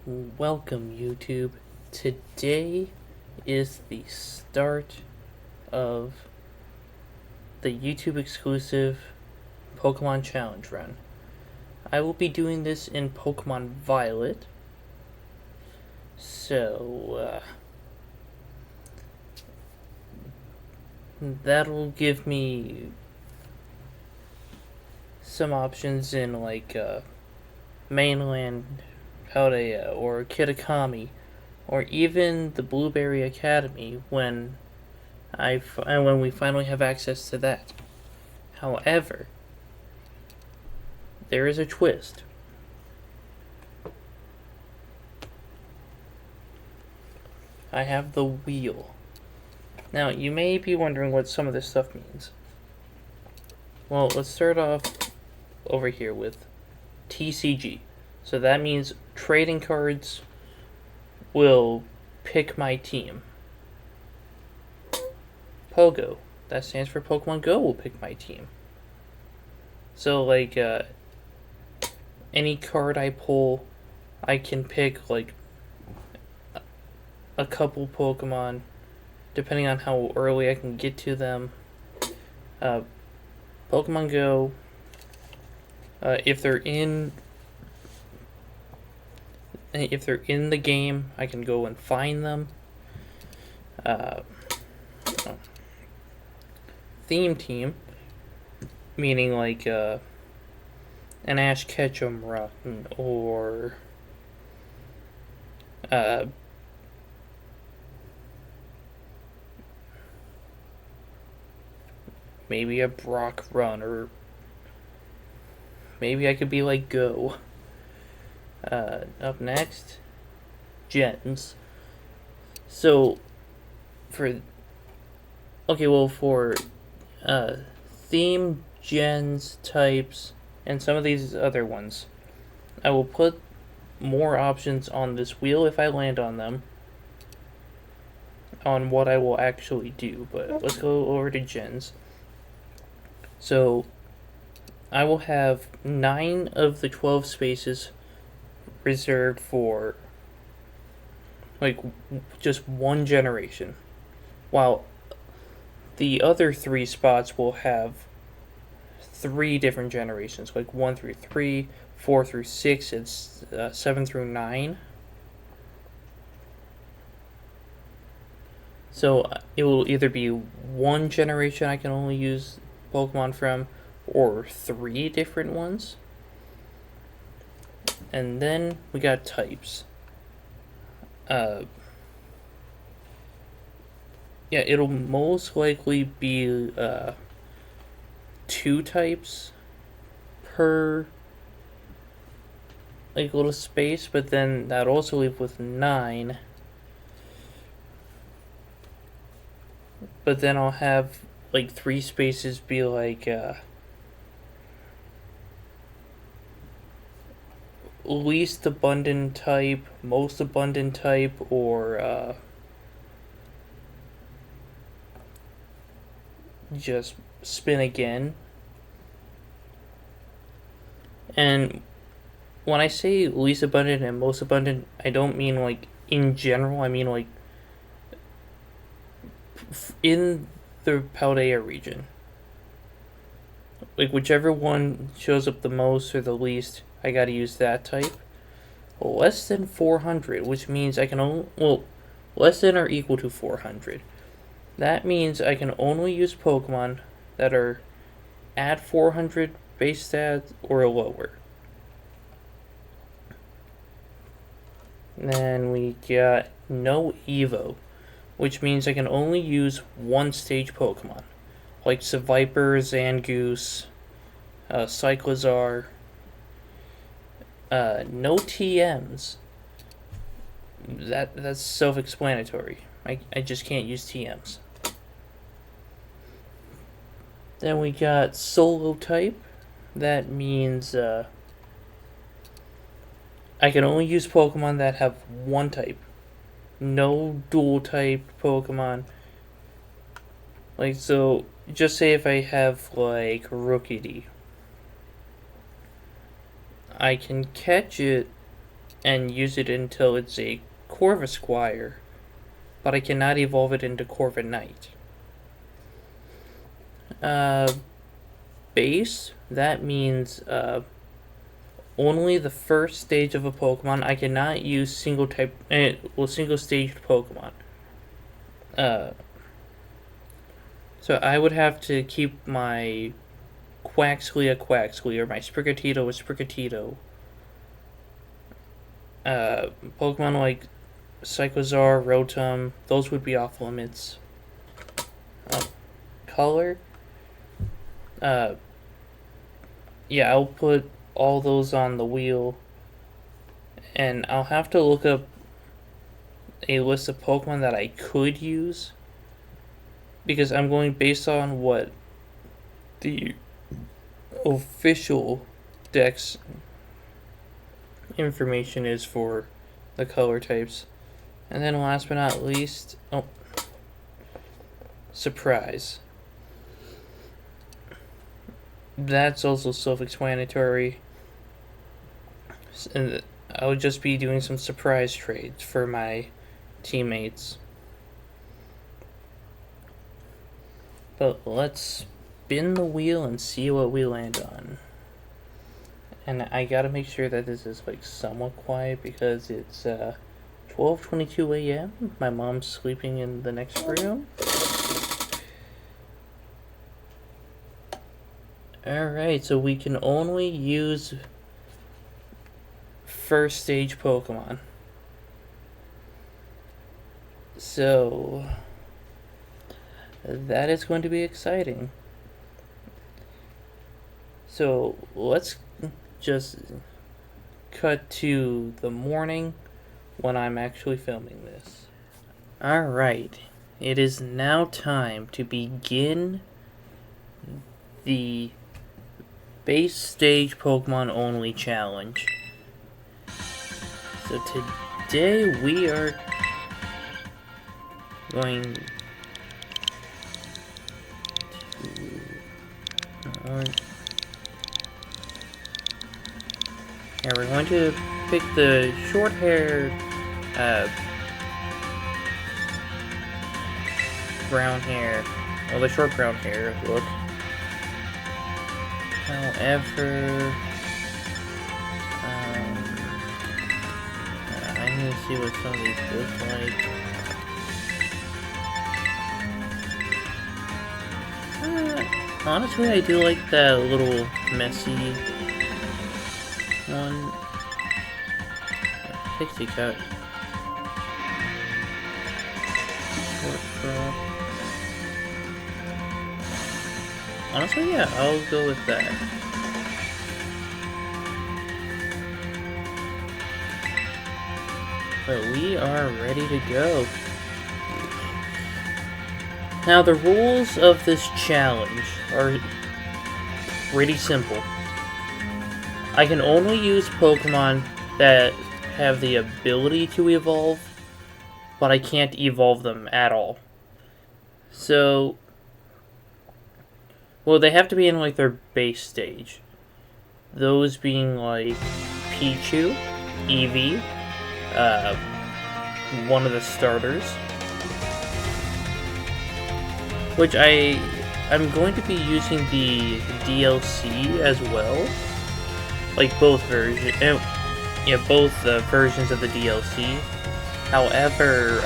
Welcome, YouTube. Today is the start of the YouTube exclusive Pokemon Challenge run. I will be doing this in Pokemon Violet. So, that'll give me some options in mainland Paldea or Kitakami, or even the Blueberry Academy when we finally have access to that. However, there is a twist. I have the wheel. Now, you may be wondering what some of this stuff means. Well, let's start off over here with TCG. So that means trading cards will pick my team. Pogo, that stands for Pokemon Go, will pick my team. So any card I pull, I can pick a couple Pokemon, depending on how early I can get to them. Pokemon Go, if they're in the game, I can go and find them. Theme team, meaning an Ash Ketchum run, or maybe a Brock run, or maybe I could be like Go. Up next, gens. So, for theme, gens, types, and some of these other ones, I will put more options on this wheel if I land on them, on what I will actually do. But let's go over to gens. So, I will have 9 of the 12 spaces reserved for just one generation, while the other 3 spots will have 3 different generations, 1 through 3, 4 through 6, and 7 through 9. So it will either be one generation I can only use Pokemon from, or 3 different ones. And then we got types. It'll most likely be 2 types per little space, but then that'll also leave with 9. But then I'll have 3 spaces be least abundant type, most abundant type, or just spin again. And when I say least abundant and most abundant, I don't mean in general. I mean in the Paldea region. Whichever one shows up the most or the least, I gotta use that type. Less than 400, which means I can only, less than or equal to 400. That means I can only use Pokemon that are at 400 base stats or lower. Then we got no Evo, which means I can only use 1 stage Pokemon, like Seviper, Zangoose, Cyclizar. No TMs. That's self-explanatory. I just can't use TMs. Then we got solo type. That means I can only use Pokemon that have 1 type. No dual type Pokemon. So just say if I have Rookidee, I can catch it and use it until it's a Corvisquire, but I cannot evolve it into Corviknight. Base, that means only the first stage of a Pokemon. I cannot use single staged Pokemon. So I would have to keep my Quaxly, my Sprigatito, Pokemon like Cyclizar, Rotom, those would be off limits. Color? Yeah, I'll put all those on the wheel. And I'll have to look up a list of Pokemon that I could use. Because I'm going based on what the official Dex information is for the color types. And then last but not least, surprise. That's also self-explanatory. And I would just be doing some surprise trades for my teammates. But let's spin the wheel and see what we land on. And I gotta make sure that this is like somewhat quiet because it's 12:22 a.m. My mom's sleeping in the next room. Alright, so we can only use first stage Pokemon. So that is going to be exciting. So let's just cut to the morning when I'm actually filming this. Alright, it is now time to begin the base stage Pokemon only challenge. So today we are going to we're going to pick the short hair, brown hair, well, the short brown hair look. However, I need to see what some of these look like. Honestly, I do like that little messy one. Pixie cut. Short curl. Honestly, yeah, I'll go with that. But we are ready to go. Now, the rules of this challenge are pretty simple. I can only use Pokemon that have the ability to evolve, but I can't evolve them at all. So, well, they have to be in like their base stage. Those being like Pichu, Eevee, one of the starters, which I'm going to be using the DLC as well, like both versions, both versions of the DLC. However,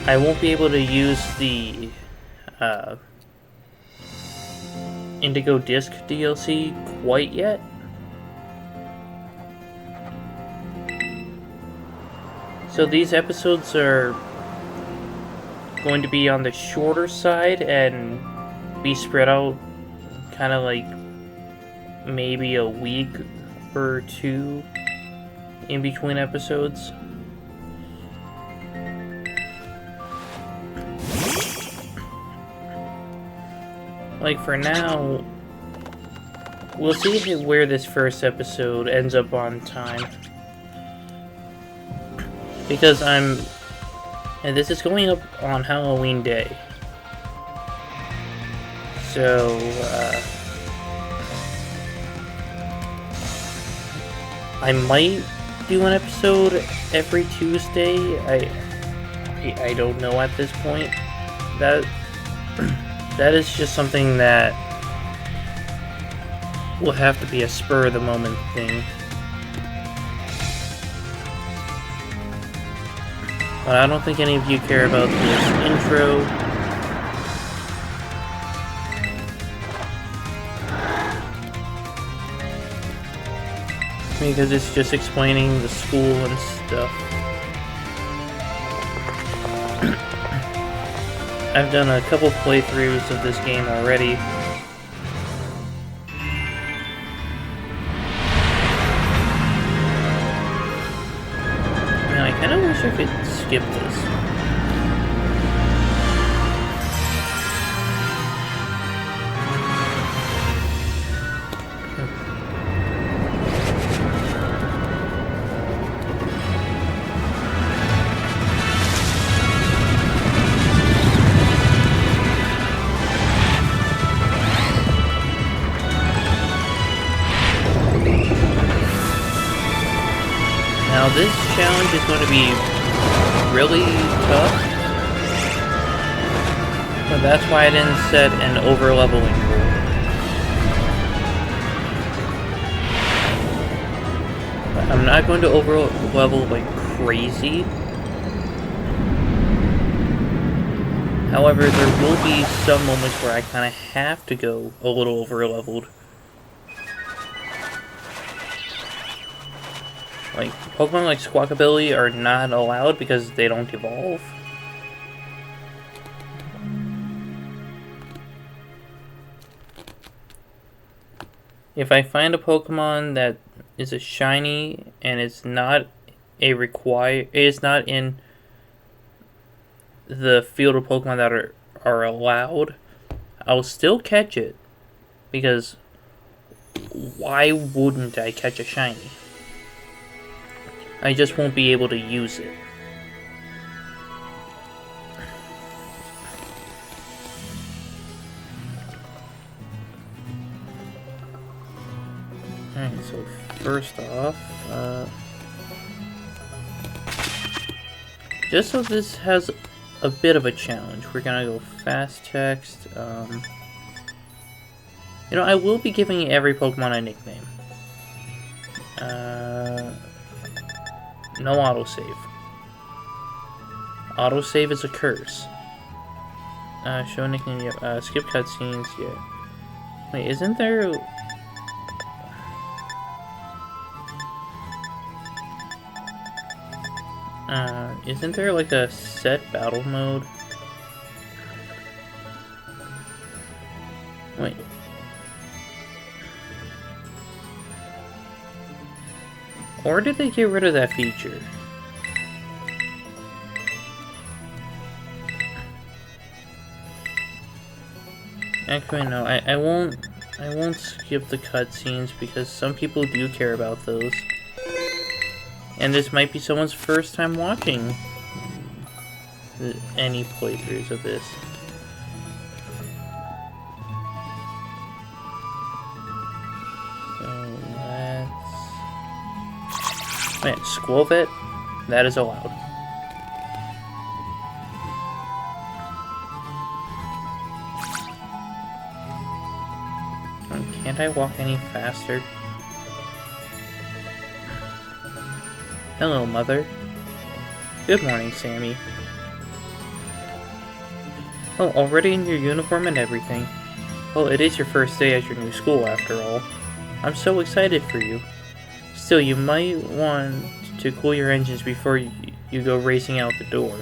I won't be able to use the Indigo Disc DLC quite yet. So these episodes are going to be on the shorter side and be spread out kind of like maybe a week or two in between episodes. Like for now, we'll see where this first episode ends up on time. Because and this is going up on Halloween Day. So, I might do an episode every Tuesday. I don't know at this point. That is just something that will have to be a spur of the moment thing. But I don't think any of you care about this intro. Because it's just explaining the school and stuff. I've done a couple playthroughs of this game already. Man, I kinda wish I could skip this. Now this challenge is going to be really tough, but that's why I didn't set an over-leveling rule. I'm not going to over-level like crazy. However, there will be some moments where I kind of have to go a little over-leveled. Like, Pokemon like Squawkabilly are not allowed because they don't evolve. If I find a Pokemon that is a shiny and it's not it's not in the field of Pokemon that are allowed, I'll still catch it. Because why wouldn't I catch a shiny? I just won't be able to use it. Alright, so first off, just so this has a bit of a challenge, we're gonna go fast text. You know, I will be giving every Pokemon a nickname. No autosave. Autosave is a curse. Show nickname, yeah. Skip cutscenes, yeah. Wait, isn't there... isn't there like a set battle mode? Wait. Or did they get rid of that feature? Actually, no. I won't skip the cutscenes because some people do care about those. And this might be someone's first time watching any playthroughs of this. Wait, Squovet? That is allowed. Can't I walk any faster? Hello, Mother. Good morning, Sammy. Oh, already in your uniform and everything. Well, it is your first day at your new school, after all. I'm so excited for you. Still, you might want to cool your engines before you go racing out the door.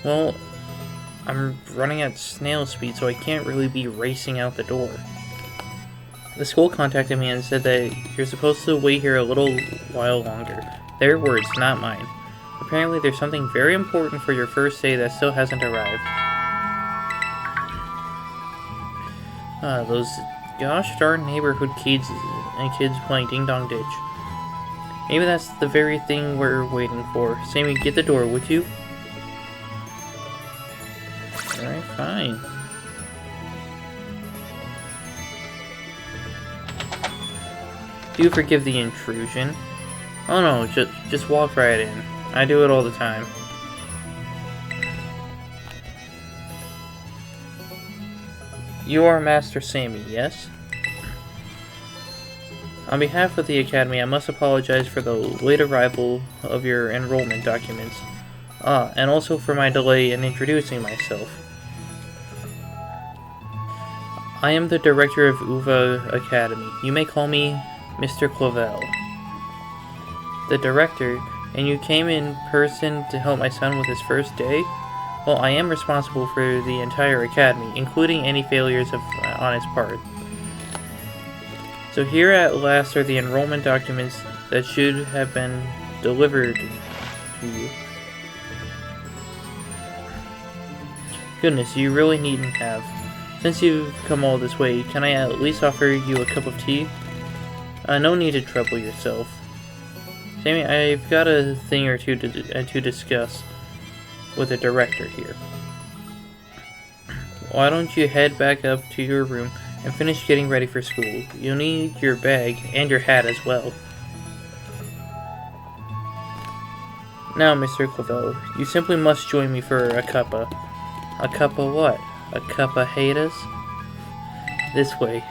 Well, I'm running at snail speed, so I can't really be racing out the door. The school contacted me and said that you're supposed to wait here a little while longer. Their words, not mine. Apparently there's something very important for your first day that still hasn't arrived. Those gosh darn neighborhood kids playing Ding Dong Ditch. Maybe that's the very thing we're waiting for. Sammy, get the door, would you? Alright, fine. Do forgive the intrusion. Oh no, just walk right in. I do it all the time. You are Master Sammy, yes? On behalf of the Academy, I must apologize for the late arrival of your enrollment documents. And also for my delay in introducing myself. I am the director of Uva Academy. You may call me Mr. Clavel. The director, and you came in person to help my son with his first day? Well, I am responsible for the entire academy, including any failures on its part. So here at last are the enrollment documents that should have been delivered to you. Goodness, you really needn't have. Since you've come all this way, can I at least offer you a cup of tea? No need to trouble yourself. Sammy, I've got a thing or two to discuss with the director here. Why don't you head back up to your room and finish getting ready for school? You'll need your bag and your hat as well. Now, Mr. Clavel, you simply must join me for a cuppa. A cuppa what? A cuppa haters? This way.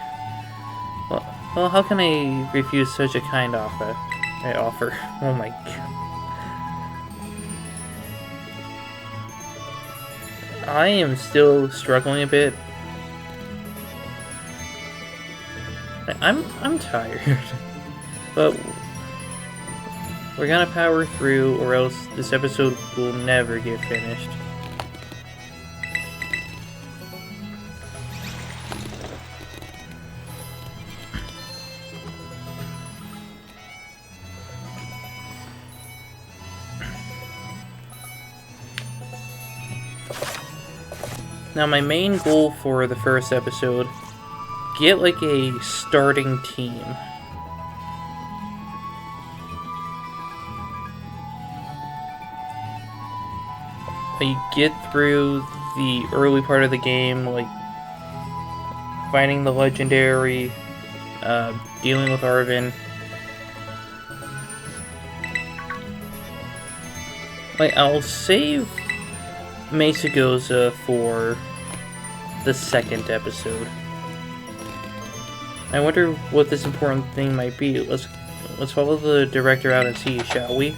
Well, how can I refuse such a kind offer? Oh my god. I am still struggling a bit. I'm tired. But we're gonna power through, or else this episode will never get finished. Now, my main goal for the first episode, get like a starting team. You get through the early part of the game, like finding the legendary, dealing with Arvin. Like, I'll save Mesagoza for the second episode. I wonder what this important thing might be. Let's follow the director out and see, shall we?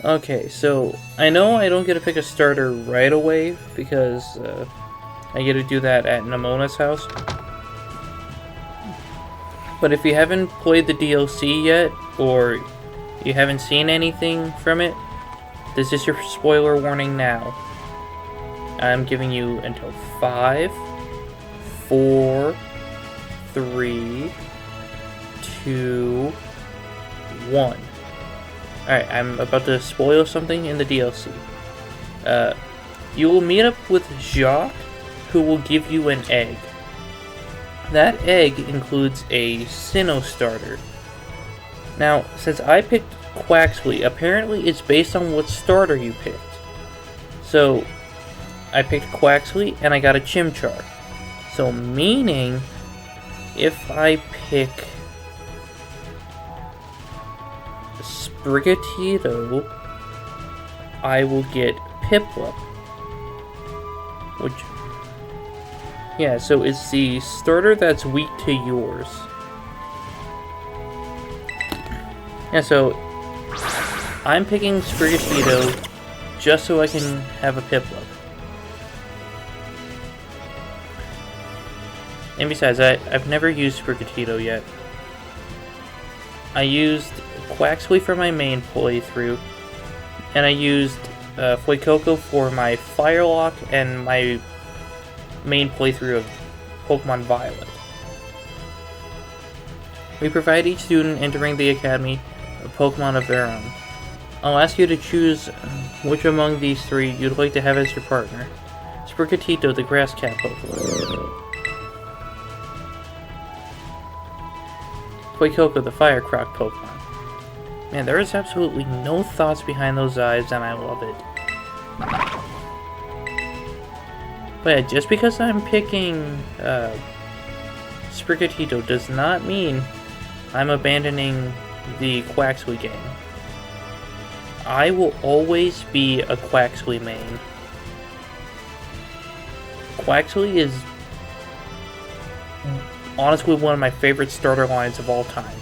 Okay, so I know I don't get to pick a starter right away because I get to do that at Nemona's house. But if you haven't played the DLC yet, or you haven't seen anything from it, this is your spoiler warning now. I'm giving you until 5, 4, 3, 2, 1. Alright, I'm about to spoil something in the DLC. You will meet up with Jacques, who will give you an egg. That egg includes a Sinnoh starter. Now, since I picked Quaxley, apparently it's based on what starter you picked. So, I picked Quaxley and I got a Chimchar. So, meaning, if I pick Sprigatito, I will get Piplup. Which, yeah, so it's the starter that's weak to yours. Yeah, so I'm picking Sprigatito just so I can have a Piplup. And besides, I've never used Sprigatito yet. I used Quaxley for my main playthrough, and I used Fuecoco for my Firelock and my main playthrough of Pokemon Violet. We provide each student entering the Academy a Pokemon of their own. I'll ask you to choose which among these three you'd like to have as your partner. Sprigatito, the Grass Cat Pokemon. Fuecoco, the Fire Croc Pokemon. Man, there is absolutely no thoughts behind those eyes, and I love it. But yeah, just because I'm picking Sprigatito does not mean I'm abandoning the Quaxley game. I will always be a Quaxley main. Quaxley is honestly one of my favorite starter lines of all time.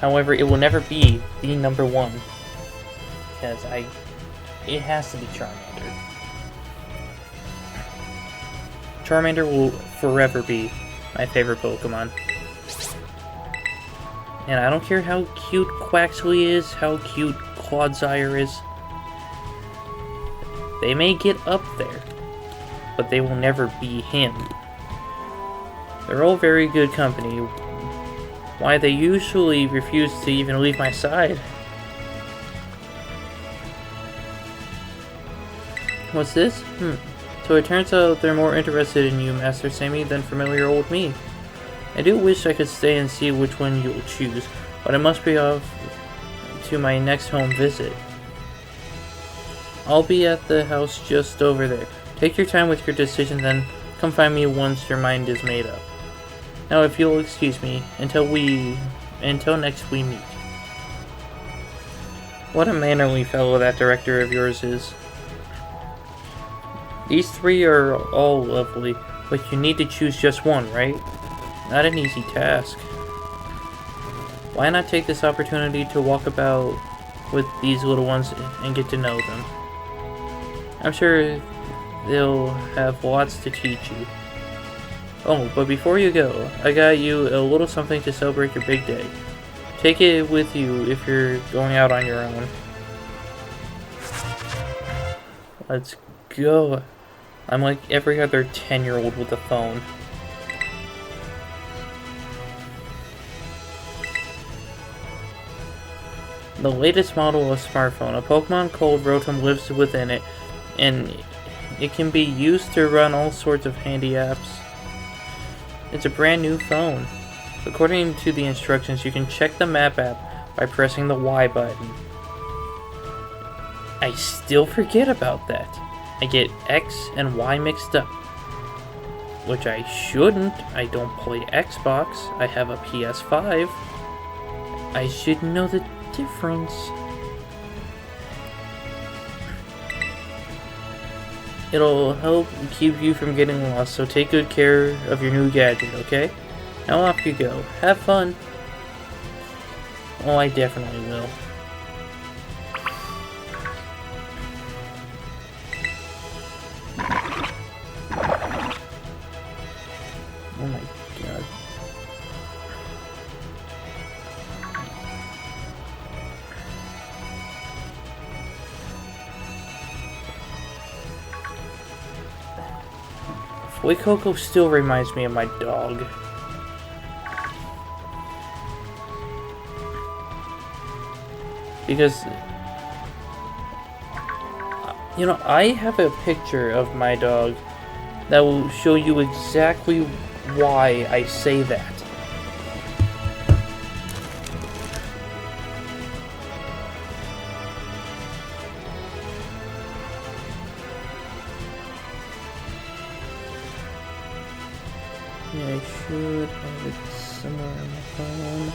However, it will never be the number one because it has to be Charmander. Charmander will forever be my favorite Pokemon. And I don't care how cute Quaxley is, how cute Cyclizar is. They may get up there, but they will never be him. They're all very good company. Why they usually refuse to even leave my side. What's this? So it turns out they're more interested in you, Master Sammy, than familiar old me. I do wish I could stay and see which one you'll choose, but I must be off to my next home visit. I'll be at the house just over there. Take your time with your decision, then come find me once your mind is made up. Now, if you'll excuse me, until next we meet. What a mannerly fellow that director of yours is. These three are all lovely, but you need to choose just one, right? Not an easy task. Why not take this opportunity to walk about with these little ones and get to know them? I'm sure they'll have lots to teach you. Oh, but before you go, I got you a little something to celebrate your big day. Take it with you if you're going out on your own. Let's go. I'm like every other 10-year-old with a phone. The latest model of smartphone, a Pokemon called Rotom lives within it, and it can be used to run all sorts of handy apps. It's a brand new phone. According to the instructions, you can check the map app by pressing the Y button. I still forget about that. I get X and Y mixed up. Which I shouldn't. I don't play Xbox. I have a PS5. I should know the difference. It'll help keep you from getting lost, so take good care of your new gadget, okay? Now off you go. Have fun. Oh, I definitely will. Oh my god. Fuecoco still reminds me of my dog. Because, you know, I have a picture of my dog that will show you exactly why I say that. Yeah, I should have it somewhere on my phone.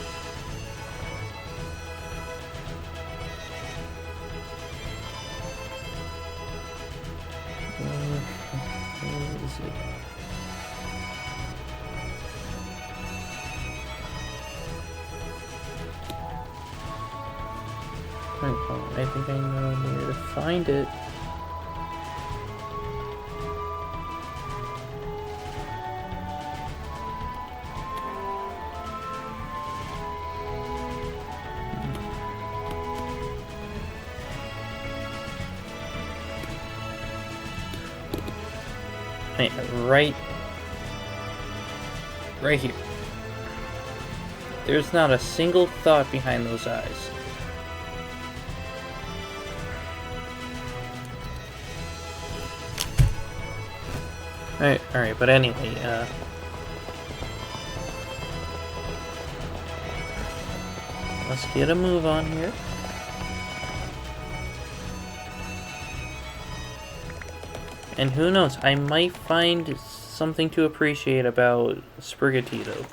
Where is it? I think I know where to find it. Right here. There's not a single thought behind those eyes. Alright, but anyway, let's get a move on here. And who knows, I might find something to appreciate about Sprigatito.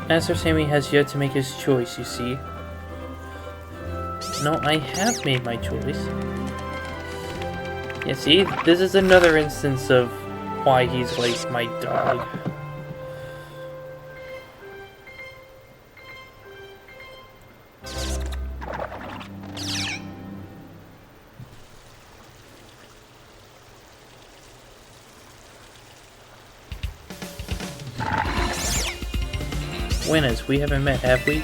Master Sammy has yet to make his choice, you see. No, I have made my choice. Yeah, see? This is another instance of why he's like my dog. Winners, we haven't met, have we?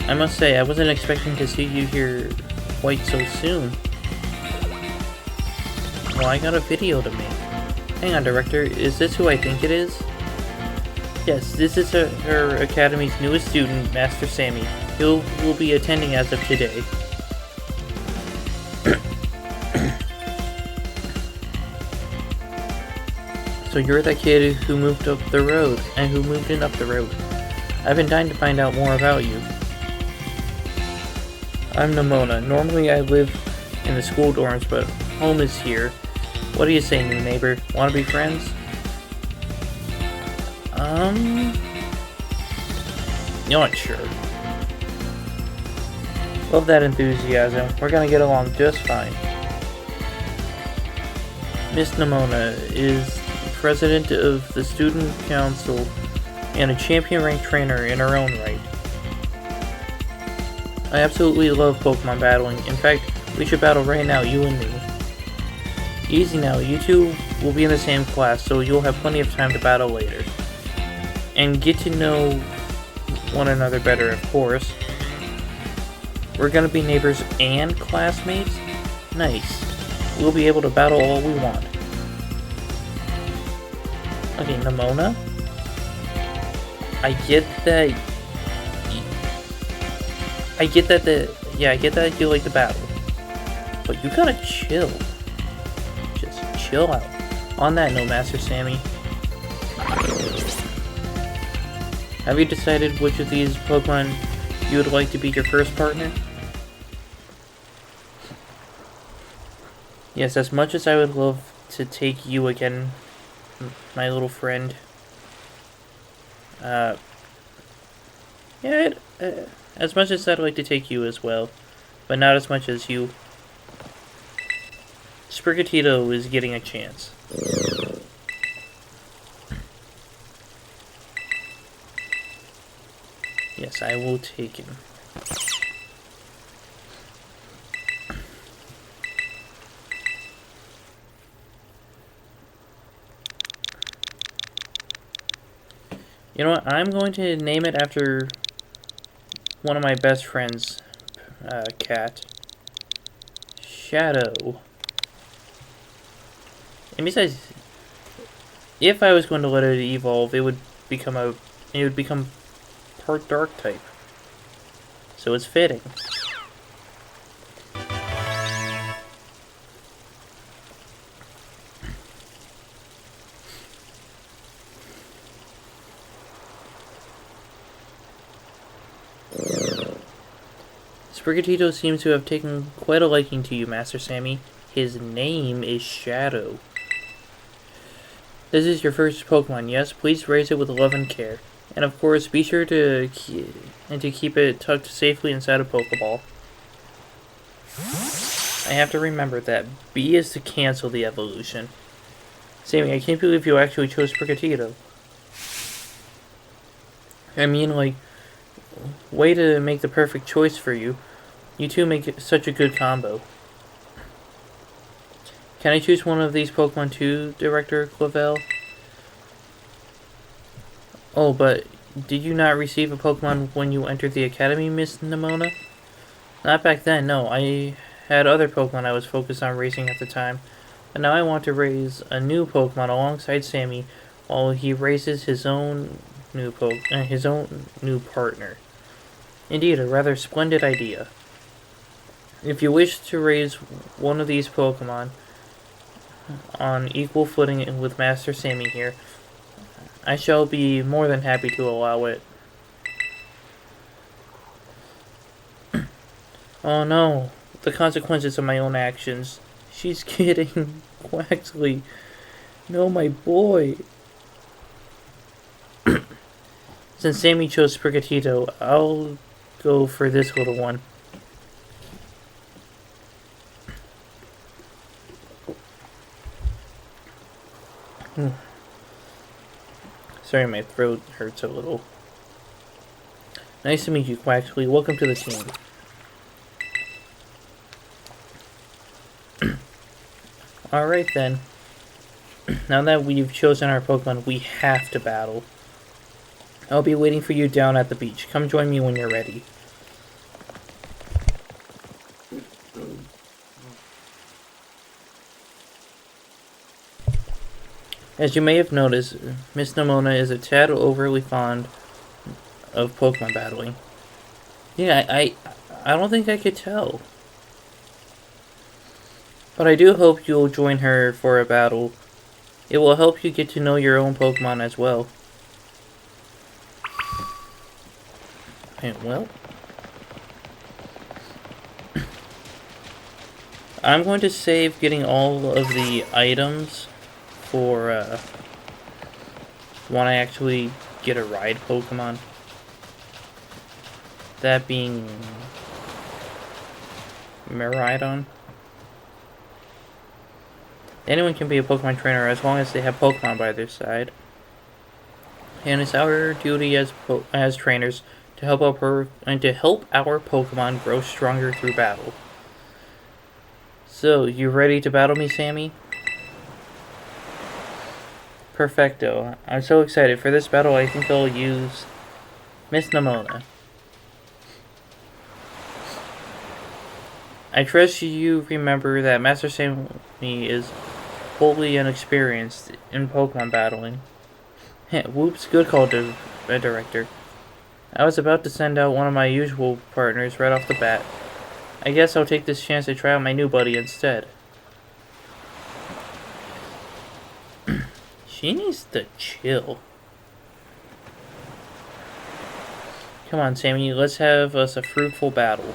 I must say, I wasn't expecting to see you here quite so soon. Well, I got a video to make. Hang on, Director, is this who I think it is? Yes, this is her Academy's newest student, Master Sammy. He'll will be attending as of today. So you're that kid who moved up the road, and who moved in up the road. I've been dying to find out more about you. I'm Nimona. Normally I live in the school dorms, but home is here. What do you say, new neighbor? Wanna be friends? You know what, sure. Love that enthusiasm. We're gonna get along just fine. Miss Nimona is president of the student council and a champion-ranked trainer in her own right. I absolutely love Pokemon battling. In fact, we should battle right now, you and me. Easy now, you two will be in the same class, so you'll have plenty of time to battle later. And get to know one another better, of course. We're gonna be neighbors and classmates? Nice. We'll be able to battle all we want. Okay, Nimona? I get that I get that you like the battle. But you gotta chill. Just chill out. On that note, Master Sammy, have you decided which of these Pokemon you would like to be your first partner? Yes, as much as I would love to take you again, my little friend. As much as I'd like to take you as well, but not as much as you. Sprigatito is getting a chance. Yes, I will take him. You know what? I'm going to name it after one of my best friends' cat. Shadow. And besides, if I was going to let it evolve, it would become part dark type. So it's fitting. Sprigatito seems to have taken quite a liking to you, Master Sammy. His name is Shadow. This is your first Pokemon, yes? Please raise it with love and care. And of course, be sure to keep it tucked safely inside a Pokeball. I have to remember that B is to cancel the evolution. Sammy, I can't believe you actually chose Sprigatito. I mean, like, way to make the perfect choice for you. You two make such a good combo. Can I choose one of these Pokemon too, Director Clavel? Oh, but did you not receive a Pokemon when you entered the Academy, Miss Nimona? Not back then, no. I had other Pokemon I was focused on raising at the time. And now I want to raise a new Pokemon alongside Sammy while he raises his own new partner. Indeed, a rather splendid idea. If you wish to raise one of these Pokemon on equal footing with Master Sammy here, I shall be more than happy to allow it. Oh no, the consequences of my own actions. She's kidding. Quaxley. No, my boy. Since Sammy chose Sprigatito, I'll go for this little one. Sorry, my throat hurts a little. Nice to meet you, Quaxley. Welcome to the team. Alright then. Now that we've chosen our Pokemon, we have to battle. I'll be waiting for you down at the beach. Come join me when you're ready. As you may have noticed, Miss Nimona is a tad overly fond of Pokemon battling. Yeah, I don't think I could tell. But I do hope you'll join her for a battle. It will help you get to know your own Pokemon as well. And well, I'm going to save getting all of the items for when I actually get a ride Pokemon. That being Miraidon. Anyone can be a Pokemon trainer as long as they have Pokemon by their side. And it's our duty as trainers to help our Pokemon grow stronger through battle. So, you ready to battle me, Sammy? Perfecto. I'm so excited. For this battle, I think I'll use Miss Nimona. I trust you remember that Master Sammy is wholly inexperienced in Pokemon battling. Whoops, good call, Director. I was about to send out one of my usual partners right off the bat. I guess I'll take this chance to try out my new buddy instead. She needs to chill. Come on, Sammy, let's have us a fruitful battle.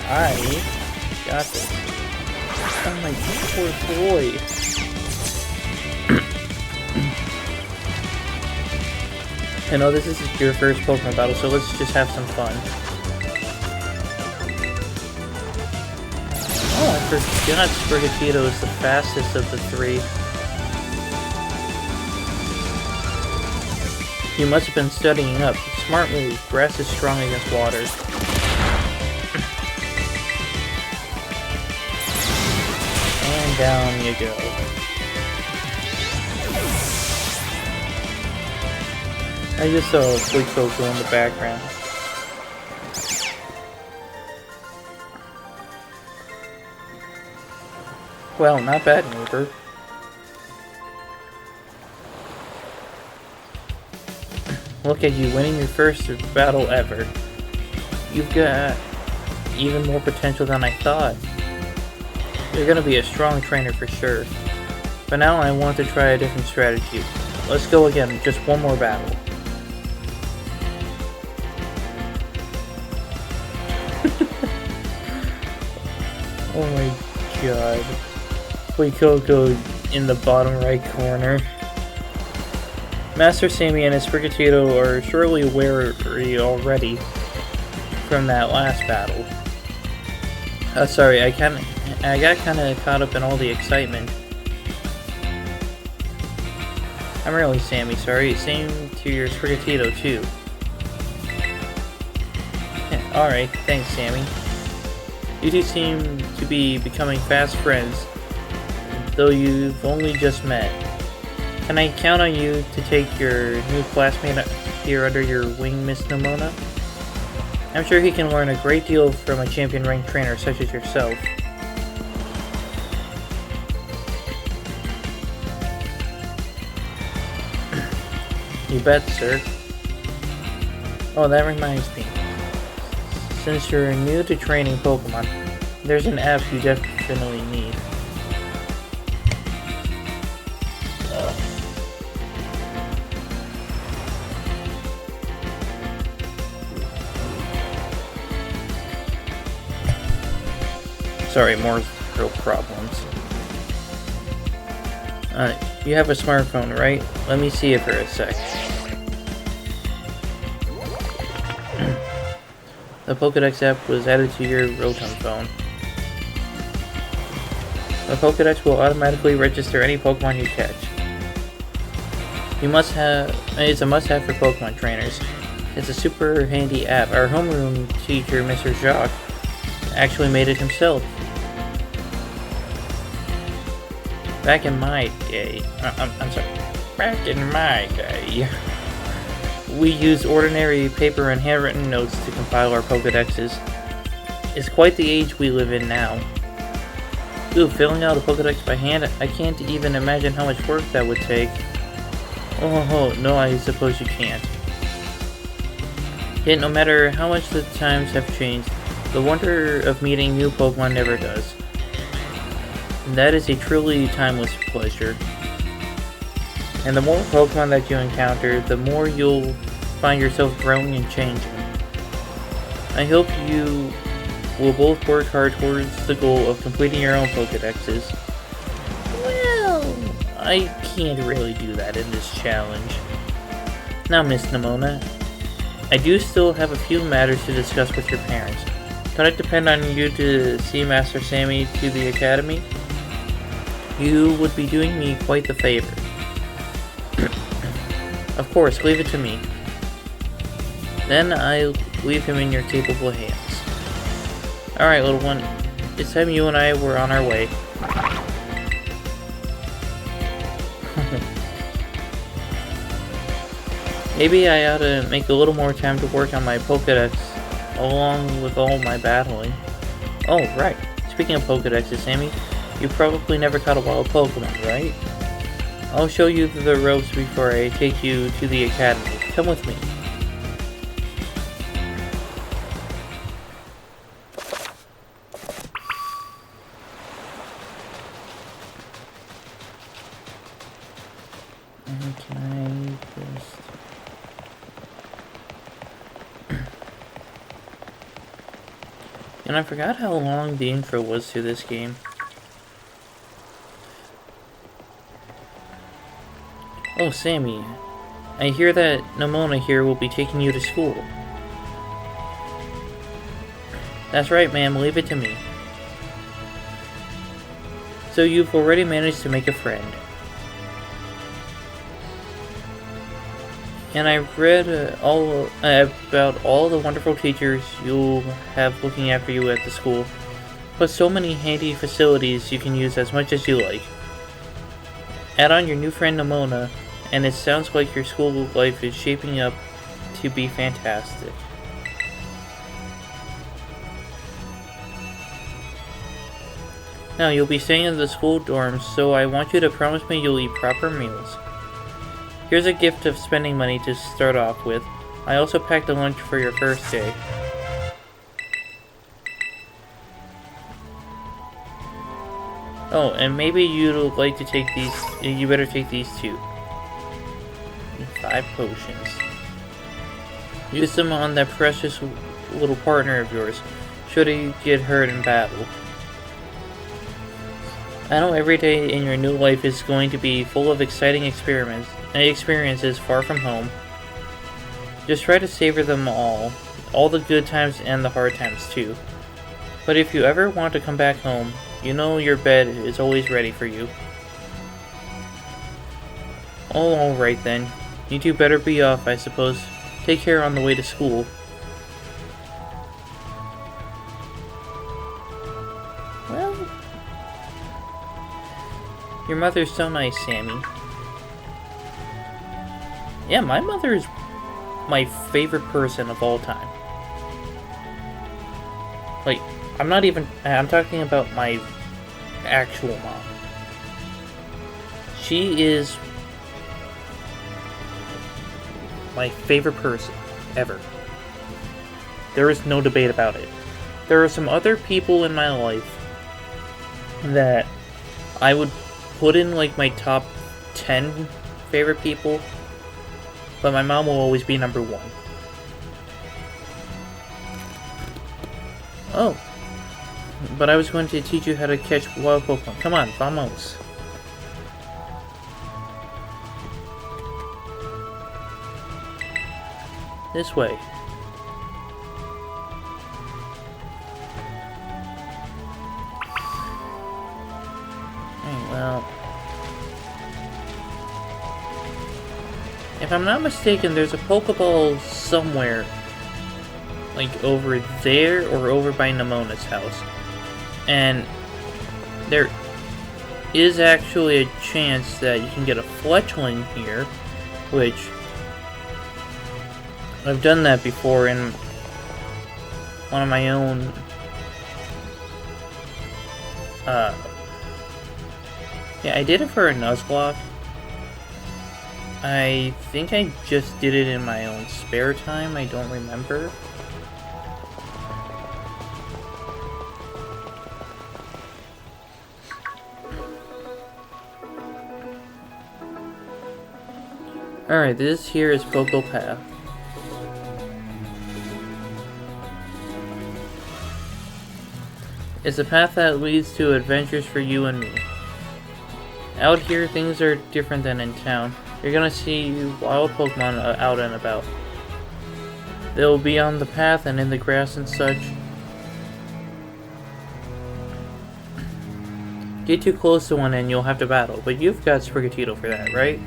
I got this. Oh my poor boy. I know this is your first Pokemon battle, so let's just have some fun. Oh, I forgot Sprigatito is the fastest of the three. You must have been studying up. Smart move. Grass is strong against water. And down you go. I just saw a Big Coco in the background. Well, not bad, neighbor. Look at you winning your first battle ever. You've got even more potential than I thought. You're gonna be a strong trainer for sure. But now I want to try a different strategy. Let's go again, just one more battle. Oh my god. Coco in the bottom right corner. Master Sammy and his Sprigatito are surely wary already from that last battle. Sorry, I got kinda caught up in all the excitement. I'm really Sammy, sorry. Same to your Sprigatito too. Yeah, alright, thanks Sammy. You two seem to be becoming fast friends, though you've only just met. Can I count on you to take your new classmate here under your wing, Miss Nemona? I'm sure he can learn a great deal from a champion-ranked trainer such as yourself. You bet, sir. Oh, that reminds me. Since you're new to training Pokemon, there's an app you definitely need. Sorry, more real problems. You have a smartphone, right? Let me see it for a sec. The Pokédex app was added to your Rotom phone. The Pokédex will automatically register any Pokemon you catch. It's a must-have for Pokemon trainers. It's a super handy app. Our homeroom teacher, Mr. Jacques, actually made it himself. Back in my day, we used ordinary paper and handwritten notes to compile our Pokédexes. It's quite the age we live in now. Ooh, filling out a Pokédex by hand, I can't even imagine how much work that would take. Oh, no, I suppose you can't. Yet no matter how much the times have changed, the wonder of meeting new Pokemon never does. That is a truly timeless pleasure. And the more Pokemon that you encounter, the more you'll find yourself growing and changing. I hope you will both work hard towards the goal of completing your own Pokédexes. Well, I can't really do that in this challenge. Now, Miss Nemona, I do still have a few matters to discuss with your parents. Can I depend on you to see Master Sammy to the academy? You would be doing me quite the favor. Of course, leave it to me. Then I'll leave him in your capable hands. Alright, little one. It's time you and I were on our way. Maybe I ought to make a little more time to work on my Pokédex along with all my battling. Oh, right. Speaking of Pokédexes, Sammy, you probably never caught a wild Pokemon, right? I'll show you the ropes before I take you to the academy. Come with me. And can I just... And I forgot how long the intro was to this game. Oh, Sammy, I hear that Nemona here will be taking you to school. That's right, ma'am, leave it to me. So you've already managed to make a friend. And I've read about all the wonderful teachers you'll have looking after you at the school. Plus so many handy facilities you can use as much as you like. Add on your new friend Nemona, and it sounds like your school life is shaping up to be fantastic. Now, you'll be staying in the school dorms, so I want you to promise me you'll eat proper meals. Here's a gift of spending money to start off with. I also packed a lunch for your first day. Oh, and maybe you'd like to take these, you better take these too. 5 potions. Use them on that precious little partner of yours, should he get hurt in battle. I know every day in your new life is going to be full of exciting experiences far from home. Just try to savor them all the good times and the hard times too. But if you ever want to come back home, you know your bed is always ready for you. Oh, alright then. You two better be off, I suppose. Take care on the way to school. Your mother's so nice, Sammy. Yeah, my mother is my favorite person of all time. Like, I'm talking about my actual mom. She is my favorite person ever. There is no debate about it. There are some other people in my life that I would put in like my top 10 favorite people, but my mom will always be number 1. Oh, but I was going to teach you how to catch wild Pokemon. Come on, vamos. This way. Well, if I'm not mistaken, there's a Pokeball somewhere, like over there or over by Nemona's house, and there is actually a chance that you can get a Fletchling here, which I've done that before in one of my own yeah, I did it for a Nuzlocke. I think I just did it in my own spare time, I don't remember. Alright, this here is Pokepath. It's a path that leads to adventures for you and me. Out here, things are different than in town. You're gonna see wild Pokemon out and about. They'll be on the path and in the grass and such. Get too close to one and you'll have to battle, but you've got Sprigatito for that, right?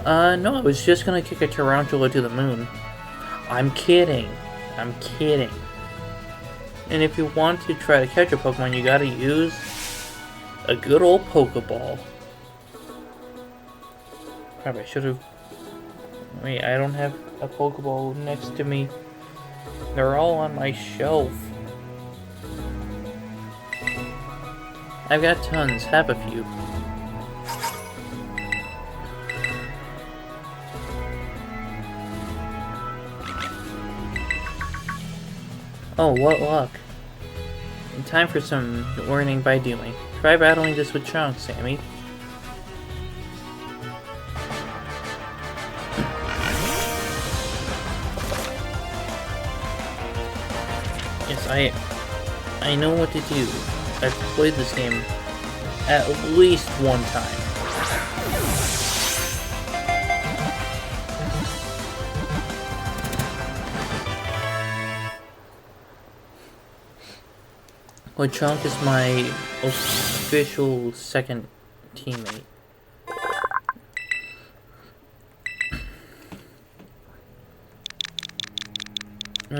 No, I was just gonna kick a Tarantula to the moon. I'm kidding. I'm kidding. And if you want to try to catch a Pokemon, you gotta use a good old Pokeball. Probably should have... Wait, I don't have a Pokeball next to me. They're all on my shelf. I've got tons. Have a few. Oh, what luck. Time for some learning by doing. Try battling this with Chunk, Sammy. Yes, I know what to do. I've played this game at least one time. Chunk is my official second teammate.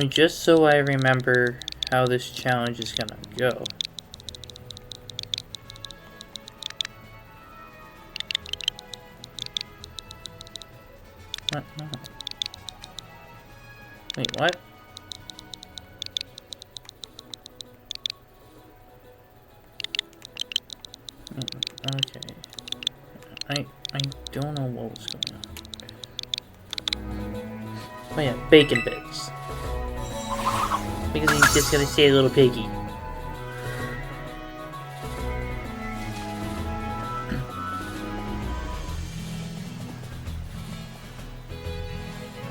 Just so I remember how this challenge is gonna go. What? No. Wait, what? Okay. I don't know what was going on. Oh yeah, bacon bits. Because he's just gonna say a little piggy.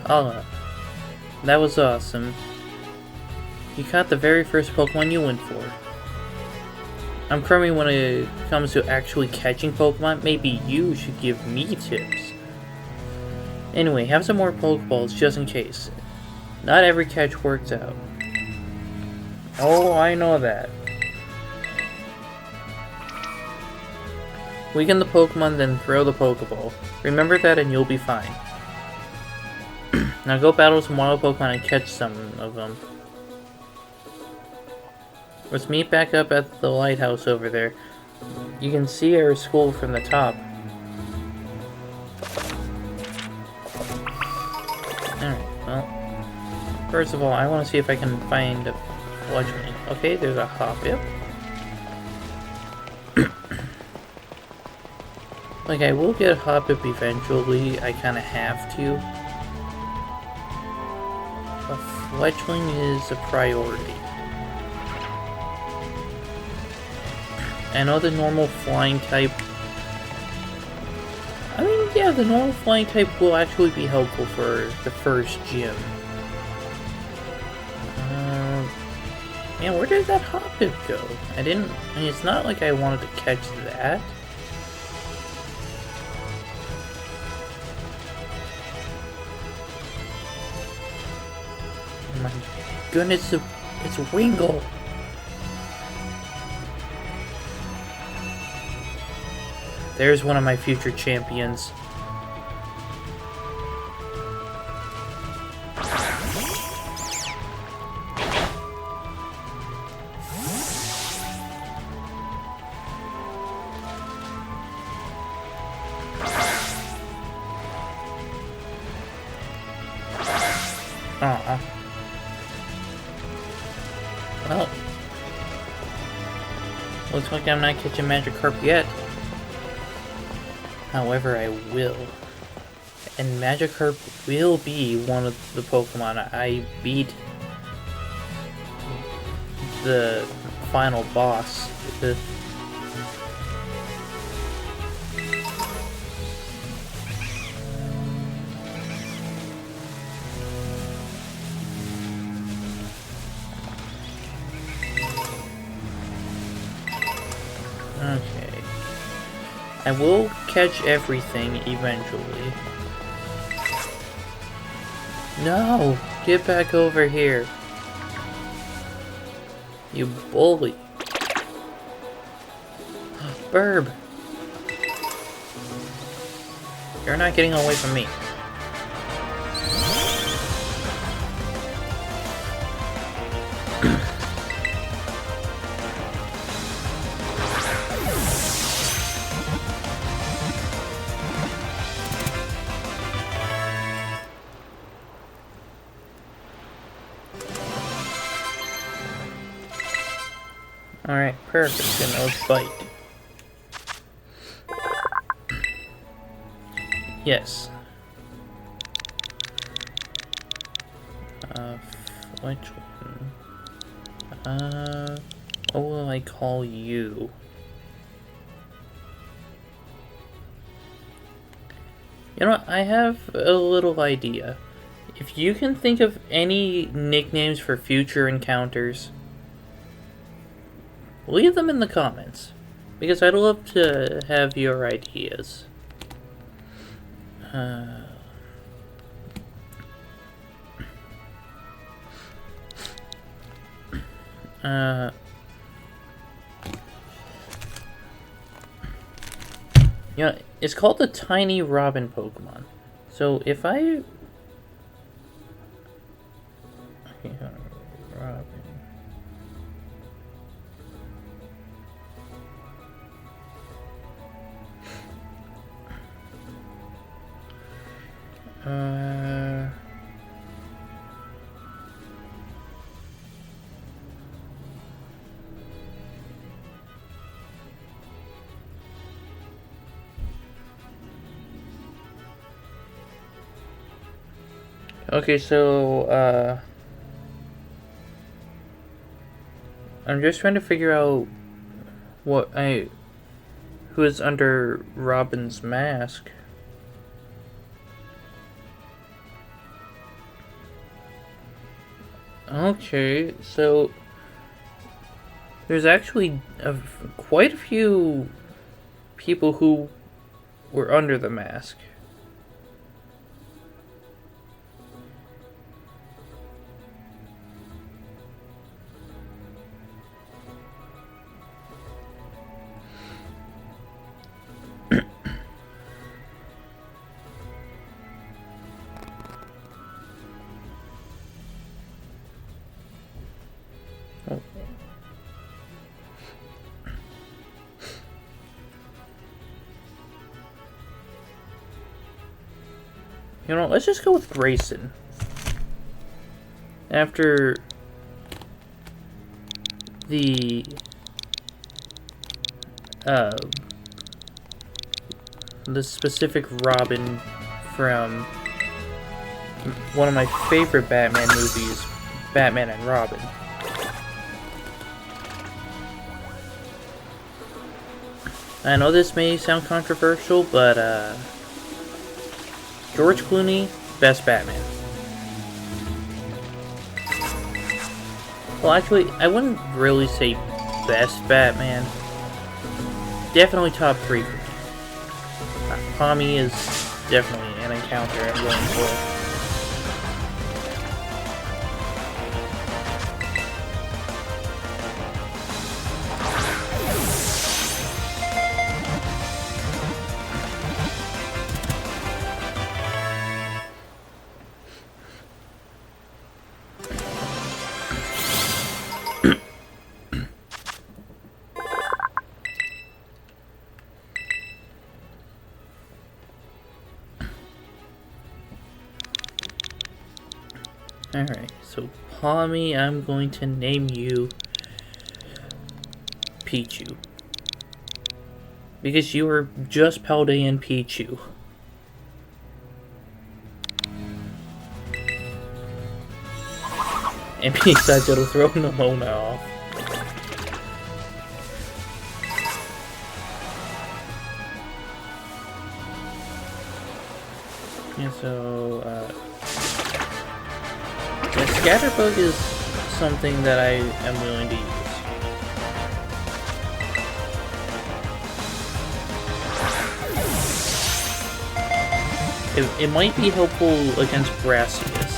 Oh, that was awesome. You caught the very first Pokemon you went for. I'm crummy when it comes to actually catching Pokemon. Maybe you should give me tips. Anyway, have some more Pokeballs just in case. Not every catch works out. Oh, I know that. Weaken the Pokemon, then throw the Pokeball. Remember that and you'll be fine. Now go battle some wild Pokemon and catch some of them. Let's meet back up at the lighthouse over there. You can see our school from the top. Alright, well. First of all, I want to see if I can find a fledgling. Okay, there's a Hoppip. Like, I will get a Hoppip eventually. I kind of have to. A fledgling is a priority. I know the normal flying type... I mean, yeah, the normal flying type will actually be helpful for the first gym. Man, where did that Hoppip go? I mean, it's not like I wanted to catch that. Oh my goodness, it's Wingull. There's one of my future champions. Well, looks like I'm not catching Magikarp yet. However, I will. And Magikarp will be one of the Pokemon I beat the final boss. Okay. I will catch everything eventually. No! Get back over here. You bully. Burb! You're not getting away from me. Alright, perfect. And let's bite. Yes. Which one? What will I call you? You know what? I have a little idea. If you can think of any nicknames for future encounters, leave them in the comments, because I'd love to have your ideas. You know, it's called the Tiny Robin Pokemon. So if I... Robin... Okay, so, I'm just trying to figure out who is under Robin's mask. Okay, so there's actually quite a few people who were under the mask. You know, let's just go with Grayson. After the specific Robin from one of my favorite Batman movies, Batman and Robin. I know this may sound controversial, but George Clooney, best Batman. Well, actually, I wouldn't really say best Batman. Definitely top 3 for me. Tommy is definitely an encounter I'm going for. Alright, so Pommy, I'm going to name you Pichu. Because you are just Paldean Pichu. And besides, it'll throw Nimona off. And so, yeah, Scatterbug is something that I am willing to use. It might be helpful against Brassius.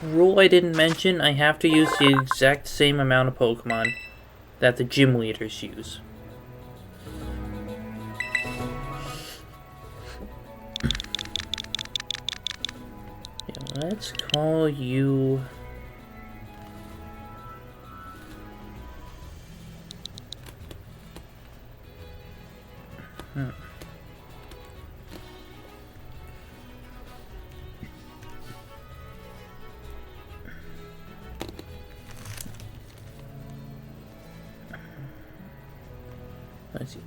Rule I didn't mention, I have to use the exact same amount of Pokemon that the gym leaders use. Let's call you... Let's see.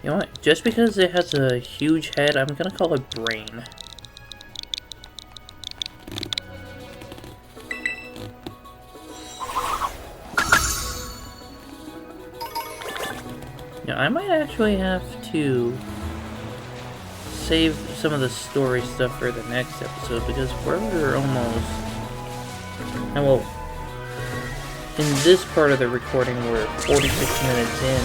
You know what? Just because it has a huge head, I'm gonna call it Brain. Now, I might actually have to save some of the story stuff for the next episode, because we're almost... And well, in this part of the recording, we're 46 minutes in.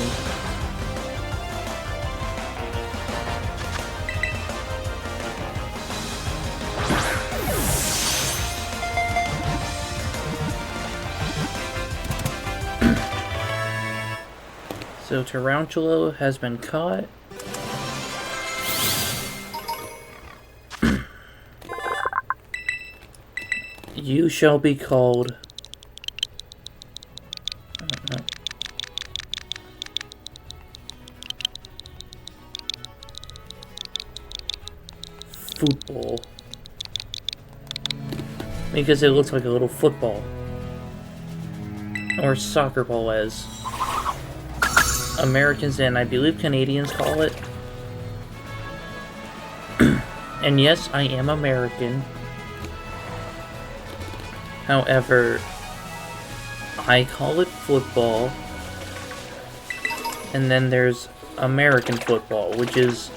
So Tarantula has been caught. You shall be called... football. Because it looks like a little football. Or soccer ball, as Americans and I believe Canadians call it. And yes, I am American. However, I call it football. And then there's American football, which is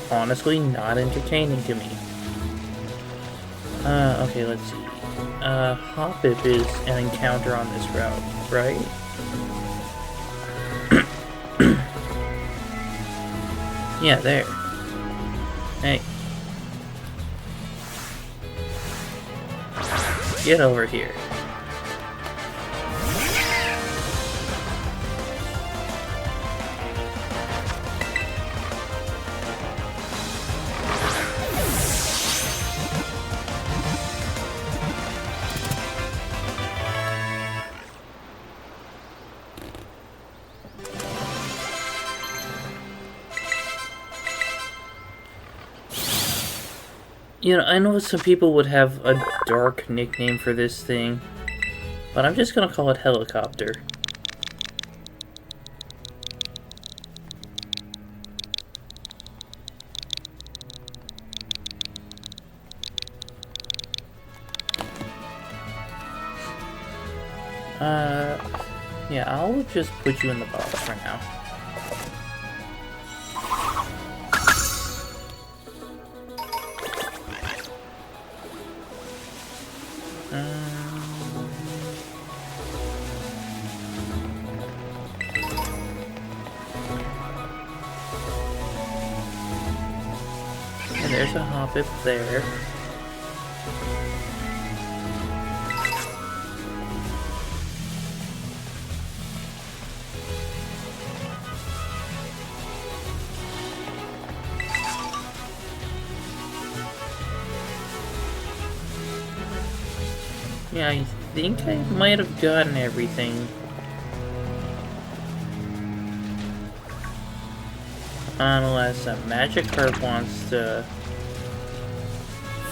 honestly not entertaining to me. Okay, let's see. Hoppip is an encounter on this route, right? Yeah, there. Hey. Get over here. You know, I know some people would have a dark nickname for this thing, but I'm just gonna call it Helicopter. Yeah, I'll just put you in the box for now. And there's a Hoppip there. Yeah, I think I might have gotten everything. Unless a Magikarp wants to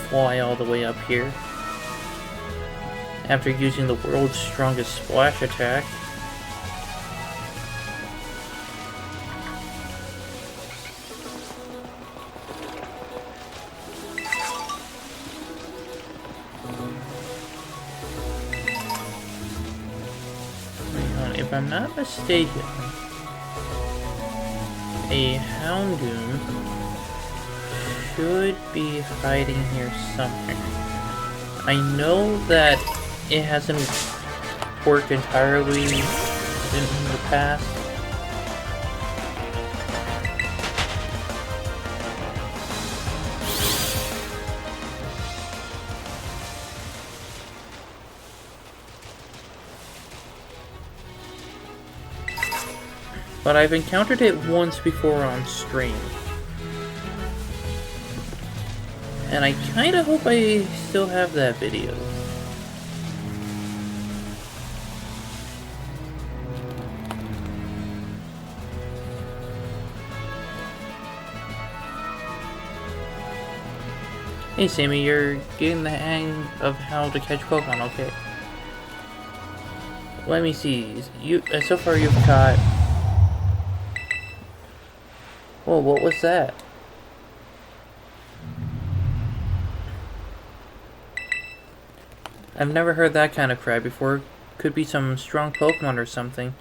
fly all the way up here. After using the world's strongest splash attack. If I'm not mistaken, a Houndoom should be hiding here somewhere. I know that it hasn't worked entirely in the past. But I've encountered it once before on stream. And I kinda hope I still have that video. Hey Sammy, you're getting the hang of how to catch Pokemon, okay. Let me see. So far you've caught... Whoa, what was that? I've never heard that kind of cry before. Could be some strong Pokemon or something.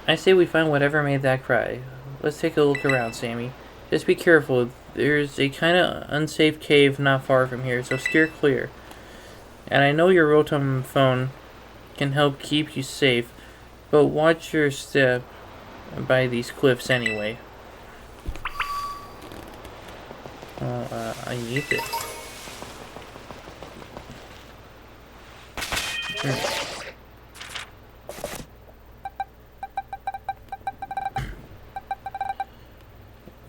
I say we find whatever made that cry. Let's take a look around, Sammy. Just be careful. There's a kind of unsafe cave not far from here, so steer clear. And I know your Rotom phone can help keep you safe, but watch your step by these cliffs anyway. I need this.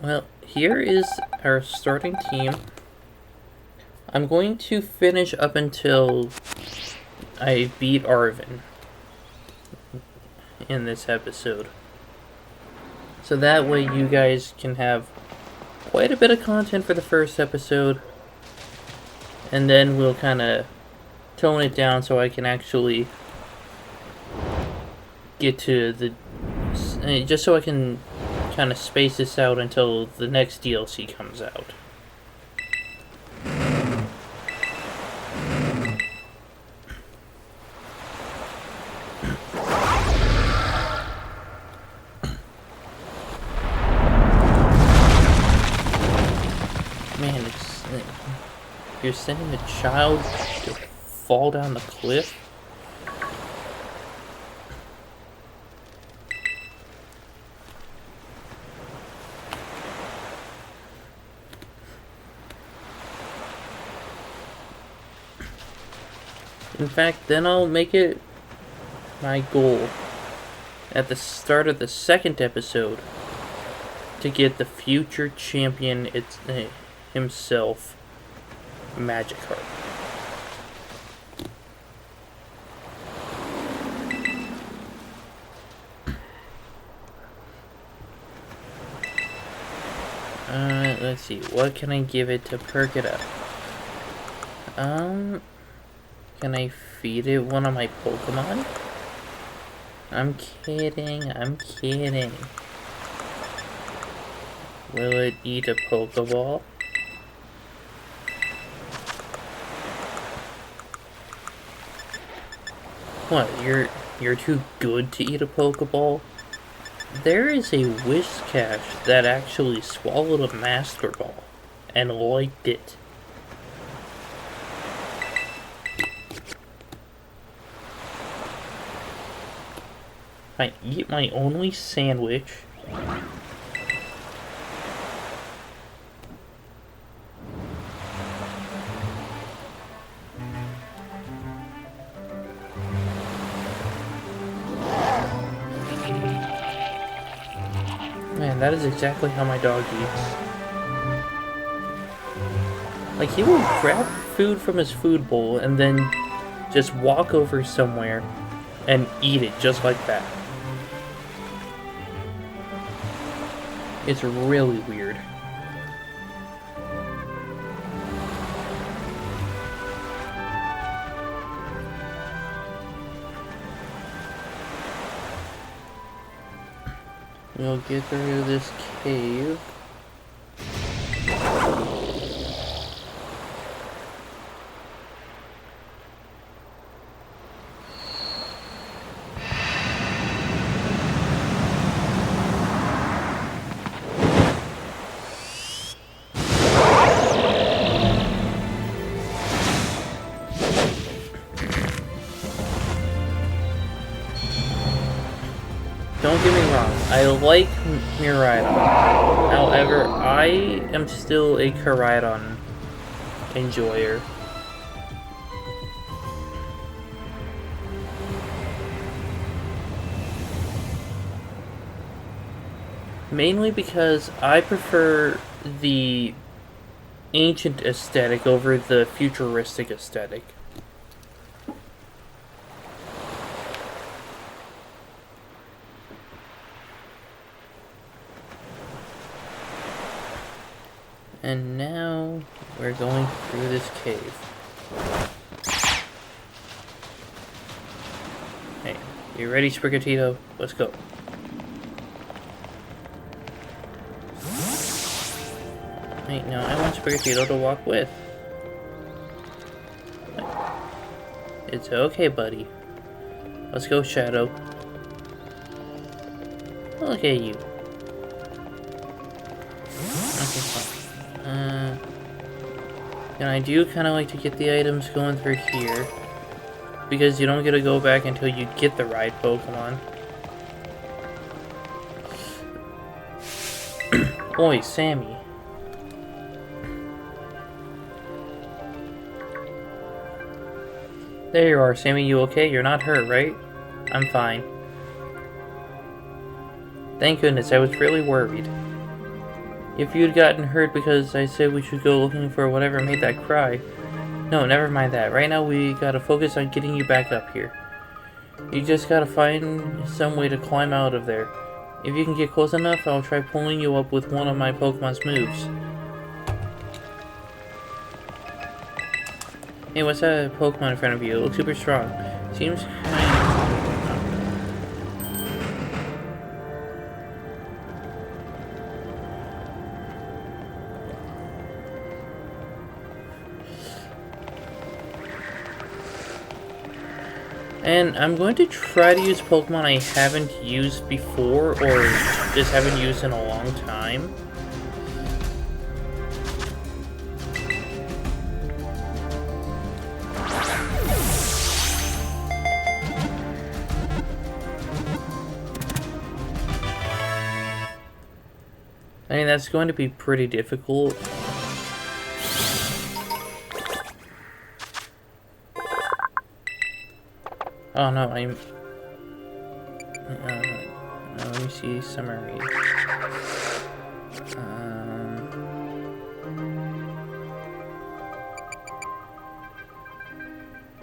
Well, here is our starting team. I'm going to finish up until I beat Arvin in this episode. So that way you guys can have quite a bit of content for the first episode, and then we'll kind of tone it down so I can actually get to the... just so I can kind of space this out until the next DLC comes out. Man, you're sending a child to fall down the cliff? In fact, then I'll make it my goal at the start of the second episode to get the future champion himself, Magikarp. let's see, what can I give it to perk it up? Can I feed it one of my Pokemon? I'm kidding, I'm kidding. Will it eat a Pokeball? What, you're too good to eat a Pokeball? There is a Whiscash that actually swallowed a Master Ball and liked it. I eat my only sandwich. Man, that is exactly how my dog eats. Like, he will grab food from his food bowl and then just walk over somewhere and eat it just like that. It's really weird. We'll get through this cave. Don't get me wrong, I like Miraidon. However, I am still a Koraidon enjoyer. Mainly because I prefer the ancient aesthetic over the futuristic aesthetic. And now we're going through this cave. Hey, you ready, Sprigatito? Let's go. Wait, no, I want Sprigatito to walk with. It's okay, buddy. Let's go, Shadow. Look at you. Okay, fine. And I do kind of like to get the items going through here, because you don't get to go back until you get the right Pokemon. Oi, Sammy. There you are, Sammy. You okay? You're not hurt, right? I'm fine. Thank goodness, I was really worried. If you'd gotten hurt because I said we should go looking for whatever made that cry. No, never mind that. Right now we gotta focus on getting you back up here. You just gotta find some way to climb out of there. If you can get close enough, I'll try pulling you up with one of my Pokemon's moves. Hey, what's that Pokemon in front of you? It looks super strong. Seems kind And I'm going to try to use Pokemon I haven't used before, or just haven't used in a long time. I mean, that's going to be pretty difficult. Oh no, I'm... let me see summary.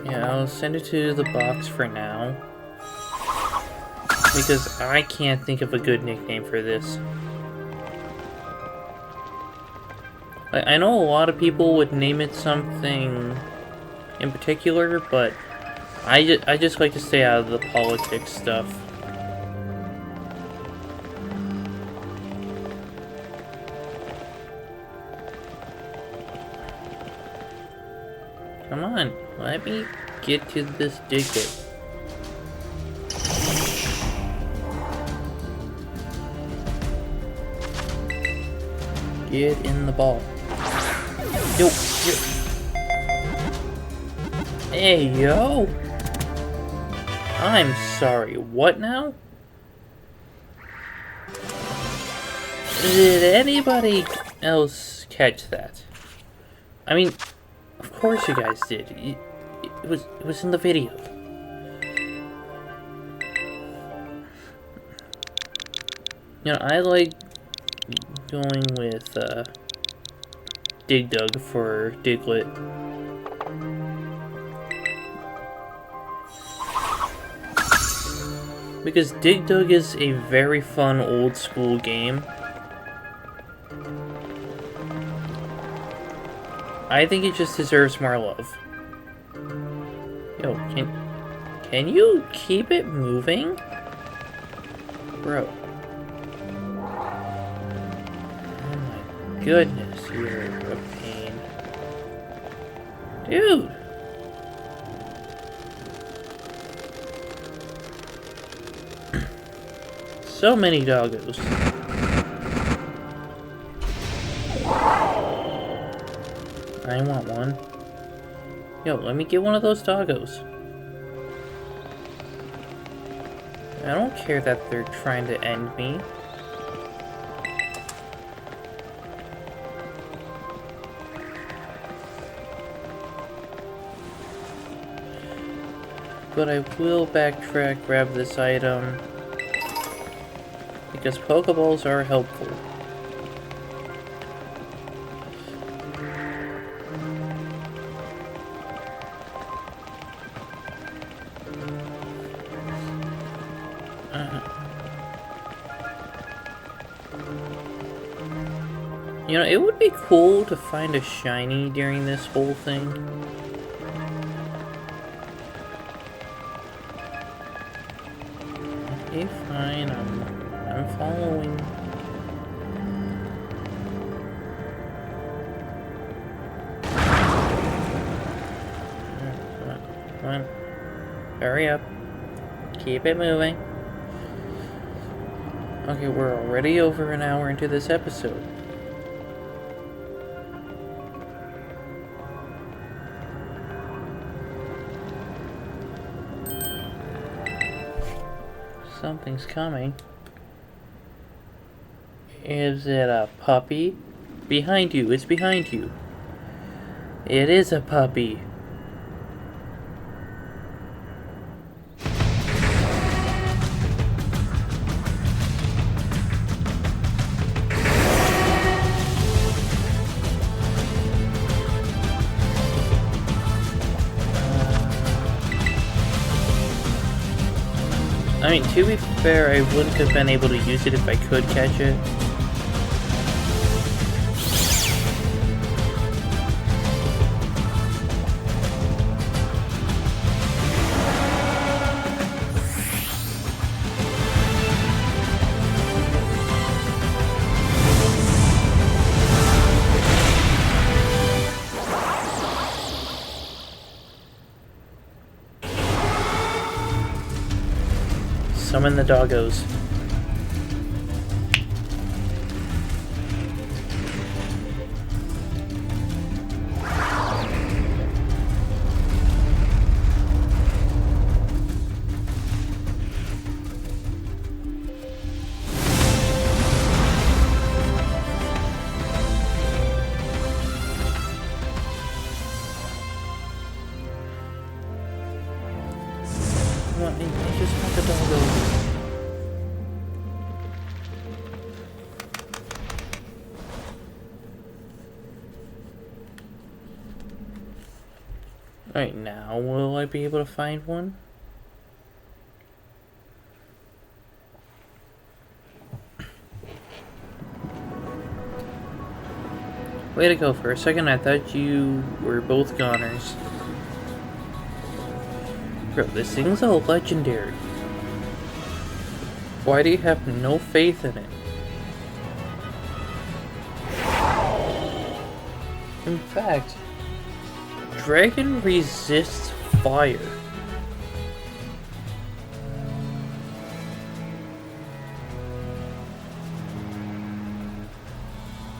Yeah, I'll send it to the box for now. Because I can't think of a good nickname for this. I know a lot of people would name it something in particular, but I just like to stay out of the politics stuff. Come on, let me get to this Diglett. Get in the ball. Yo. Hey, yo. I'm sorry, what now? Did anybody else catch that? I mean, of course you guys did. It was in the video. You know, I like going with Dig Dug for Diglett. Because Dig Dug is a very fun old school game. I think it just deserves more love. Yo, can you keep it moving? Bro. Oh my goodness, you're a pain. Dude! So many doggos. I want one. Yo, let me get one of those doggos. I don't care that they're trying to end me. But I will backtrack, grab this item. Because Pokeballs are helpful. You know, it would be cool to find a shiny during this whole thing. Okay, fine, I'm following. Come on. Hurry up. Keep it moving. Okay, we're already over an hour into this episode. Something's coming. Is it a puppy? Behind you, it's behind you. It is a puppy. I mean, to be fair, I wouldn't have been able to use it if I could catch it. Summon the doggos. I just want the doggos. Alright, now will I be able to find one? Way to go. For a second, I thought you were both goners. Bro, this thing's a legendary. Why do you have no faith in it? In fact, Dragon resists fire.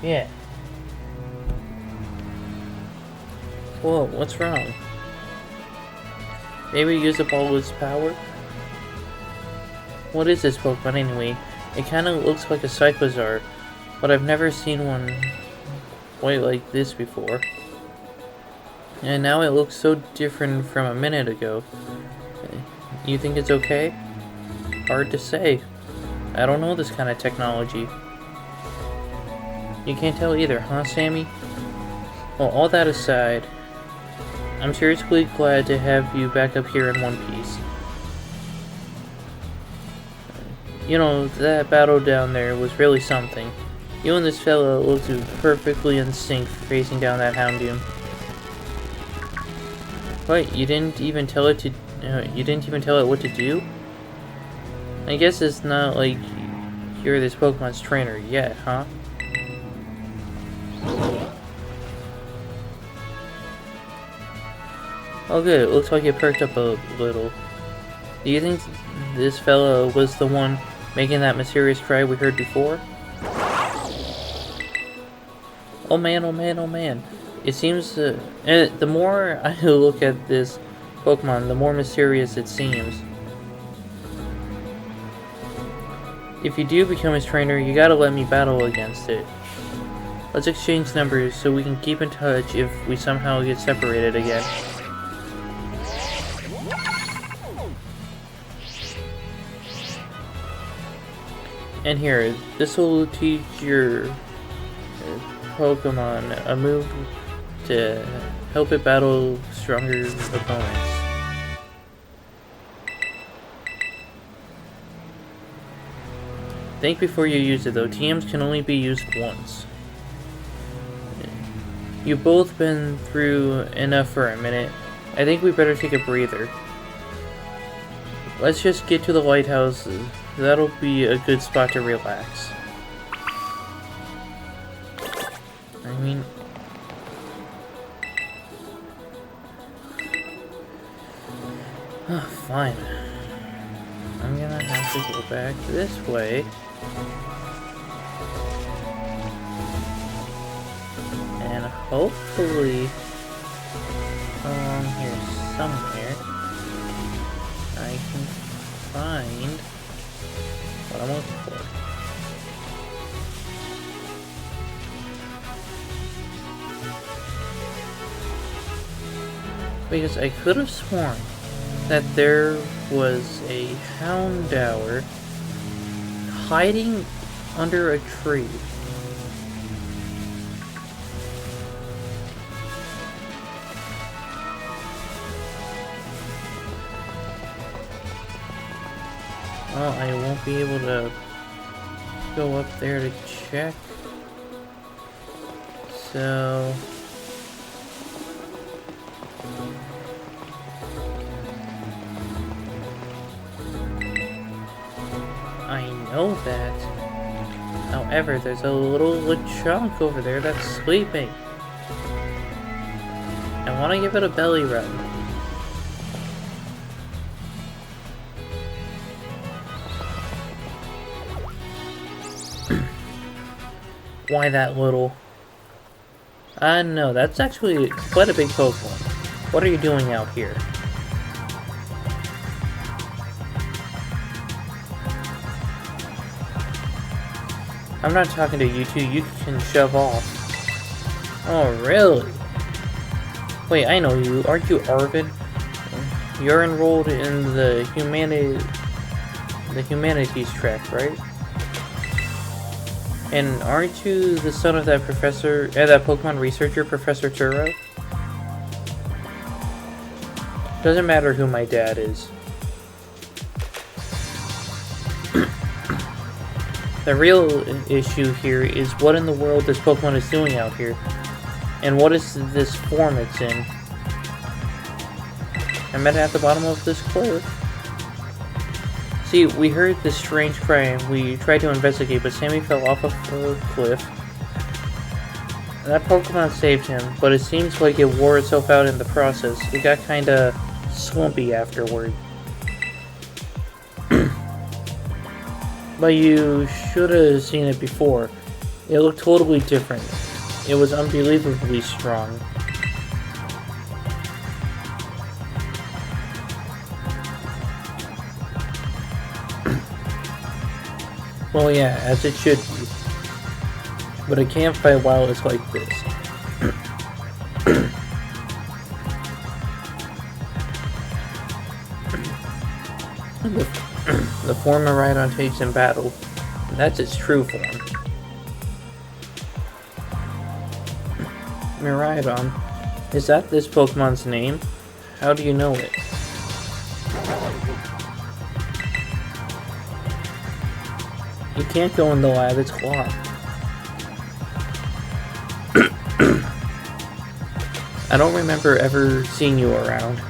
Yeah. Whoa, what's wrong? Maybe use up all its power? What is this Pokemon anyway? It kinda looks like a Cyclizar, but I've never seen one quite like this before. And now it looks so different from a minute ago. You think it's okay? Hard to say. I don't know this kind of technology. You can't tell either, huh, Sammy? Well, all that aside, I'm seriously glad to have you back up here in one piece. You know, that battle down there was really something. You and this fella looked perfectly in sync facing down that Houndoom. What? You didn't even tell it what to do? I guess it's not like you're this Pokemon's trainer yet, huh? Oh good, it looks like it perked up a little. Do you think this fella was the one making that mysterious cry we heard before? Oh man, oh man, oh man. It seems the more I look at this Pokemon, the more mysterious it seems. If you do become his trainer, you gotta let me battle against it. Let's exchange numbers so we can keep in touch if we somehow get separated again. And here, this will teach your Pokemon a move to help it battle stronger opponents. Think before you use it though, TMs can only be used once. You've both been through enough for a minute. I think we better take a breather. Let's just get to the lighthouse. That'll be a good spot to relax. I mean... fine. I'm gonna have to go back this way. And hopefully... along here somewhere, I can find what I'm looking for. Because I could have sworn that there was a Houndour hiding under a tree. Well, I won't be able to go up there to check. So... I know that. However, there's a little Lechonk over there that's sleeping. I want to give it a belly rub. Why that little? No, that's actually quite a big Pokemon. What are you doing out here? I'm not talking to you two, you can shove off. Oh, really? Wait, I know you. Aren't you Arvid? You're enrolled in the humanities track, right? And aren't you the son of that professor, that Pokemon researcher, Professor Turo? Doesn't matter who my dad is. The real issue here is what in the world this Pokemon is doing out here. And what is this form it's in? I met it at the bottom of this cliff. See, we heard this strange cry and we tried to investigate, but Sammy fell off of the cliff. That Pokemon saved him, but it seems like it wore itself out in the process. It got kinda slumpy afterward. But you should have seen it before. It looked totally different. It was unbelievably strong. Well, yeah, as it should be. But it can't fight while it's like this. The form Miraidon takes in battle. That's its true form. Miraidon. Is that this Pokemon's name? How do you know it? You can't go in the lab, it's locked. I don't remember ever seeing you around.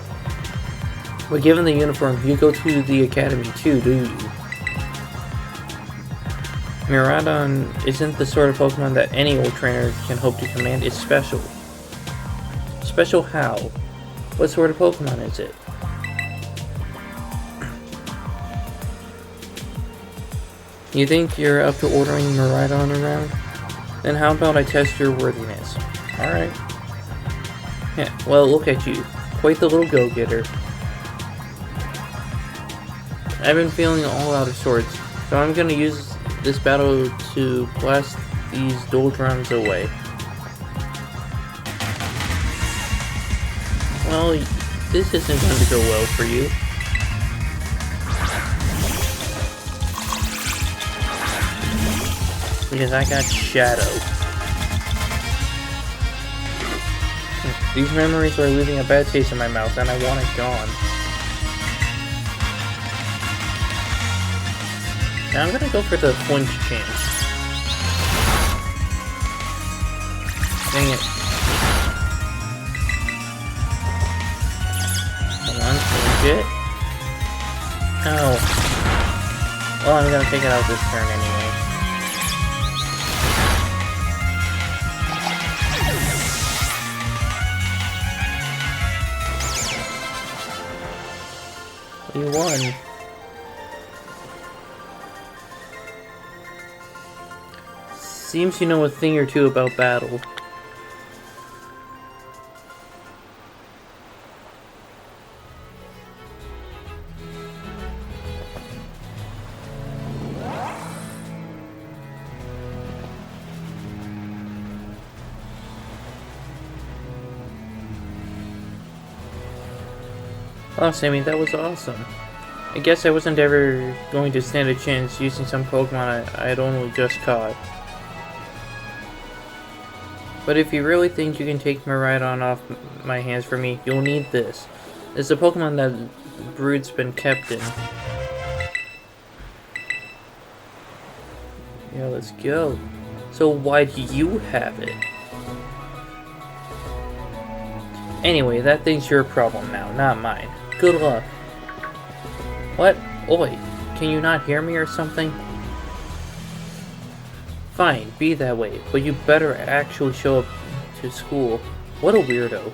But given the uniform, you go to the academy too, do you? Miraidon isn't the sort of Pokemon that any old trainer can hope to command. It's special. Special how? What sort of Pokemon is it? You think you're up to ordering Miraidon around? Then how about I test your worthiness? Alright. Yeah, well, look at you. Quite the little go-getter. I've been feeling all out of sorts, so I'm gonna use this battle to blast these doldrums away. Well, this isn't going to go well for you. Because I got Shadow. These memories are leaving a bad taste in my mouth, and I want it gone. Now I'm gonna go for the flinch chance. Dang it. Come on, flinch it. Oh. Well, I'm gonna take it out this turn anyway. You won. Seems you know a thing or two about battle. Wow, Sammy, that was awesome. I guess I wasn't ever going to stand a chance using some Pokemon I had only just caught. But if you really think you can take Miraidon off my hands for me, you'll need this. It's a Pokemon that Brood's been kept in. Yeah, let's go. So why do you have it? Anyway, that thing's your problem now, not mine. Good luck. What? Oi, can you not hear me or something? Fine, be that way, but you better actually show up to school. What a weirdo.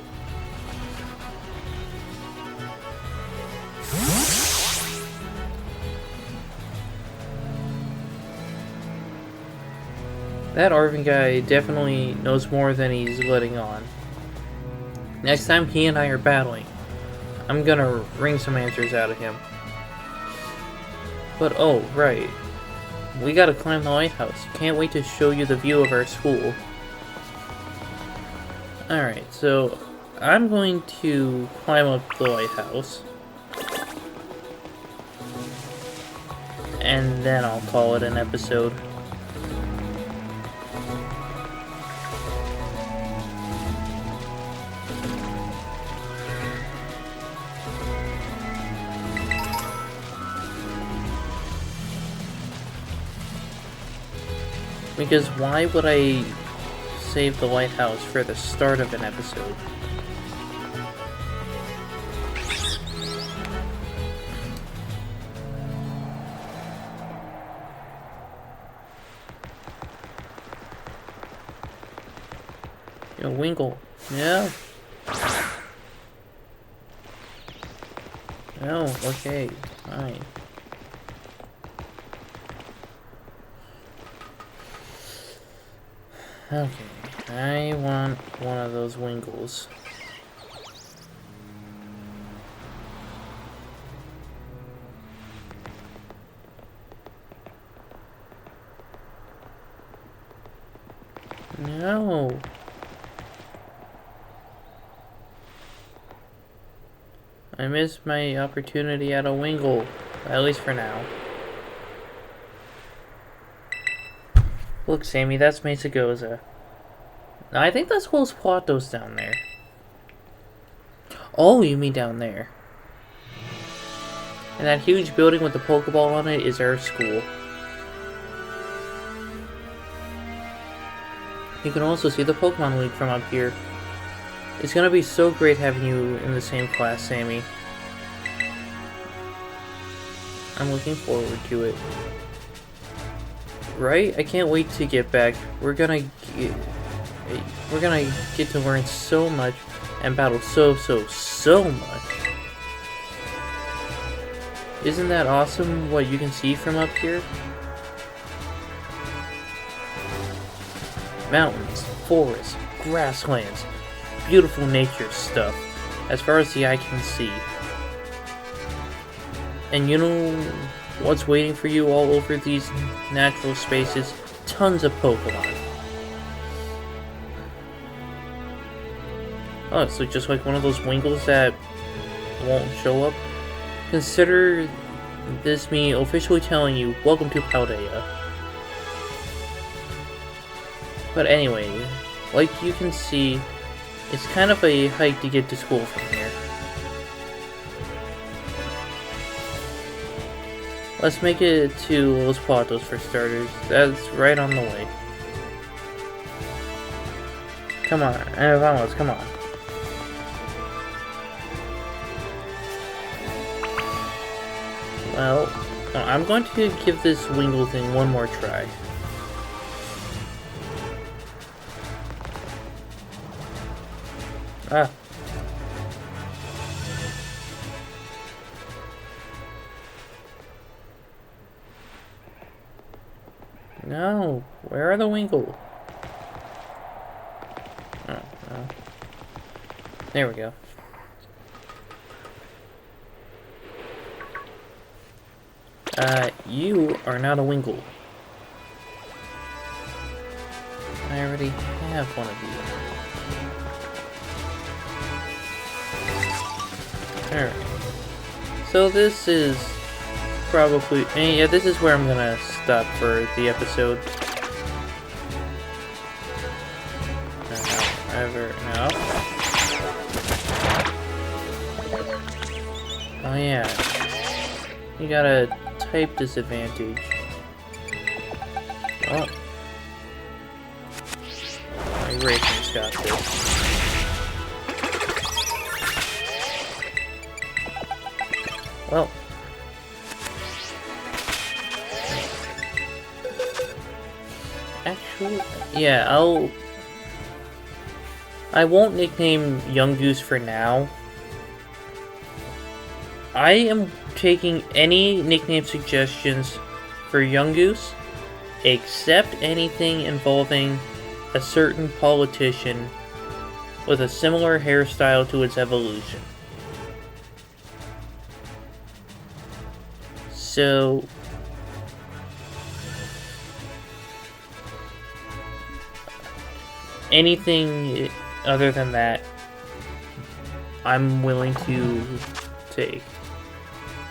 That Arvin guy definitely knows more than he's letting on. Next time he and I are battling, I'm gonna wring some answers out of him. But oh, right. We gotta climb the lighthouse. Can't wait to show you the view of our school. Alright, so I'm going to climb up the lighthouse. And then I'll call it an episode. Because why would I save the lighthouse for the start of an episode. Yo, Winkle. No. No, okay, fine. Okay, I want one of those Winkles. No. I missed my opportunity at a Wingle, at least for now. Look, Sammy, that's Mesagoza. I think that's Los Platos down there. Oh, you mean down there. And that huge building with the Pokeball on it is our school. You can also see the Pokemon League from up here. It's gonna be so great having you in the same class, Sammy. I'm looking forward to it. Right? I can't wait to get back. We're gonna get to learn so much and battle so much. Isn't that awesome what you can see from up here? Mountains, forests, grasslands, beautiful nature stuff, as far as the eye can see. And you know what's waiting for you all over these natural spaces? Tons of Pokemon. Oh, so just like one of those Winkles that won't show up? Consider this me officially telling you, welcome to Paldea. But anyway, like you can see, it's kind of a hike to get to school from here. Let's make it to Los Platos for starters. That's right on the way. Come on, vamos, come on. Well, I'm going to give this Wingle thing one more try. Ah. No, where are the Winkle? Oh, no. There we go. You are not a Winkle. I already have one of you. Alright. So this is probably... yeah, this is where I'm gonna stop for the episode. No. Oh yeah. You got a type disadvantage. Oh. My Racing's got this. Well. Actually, yeah, I won't nickname Zangoose for now. I am taking any nickname suggestions for Zangoose, except anything involving a certain politician with a similar hairstyle to its evolution. So, anything other than that, I'm willing to take.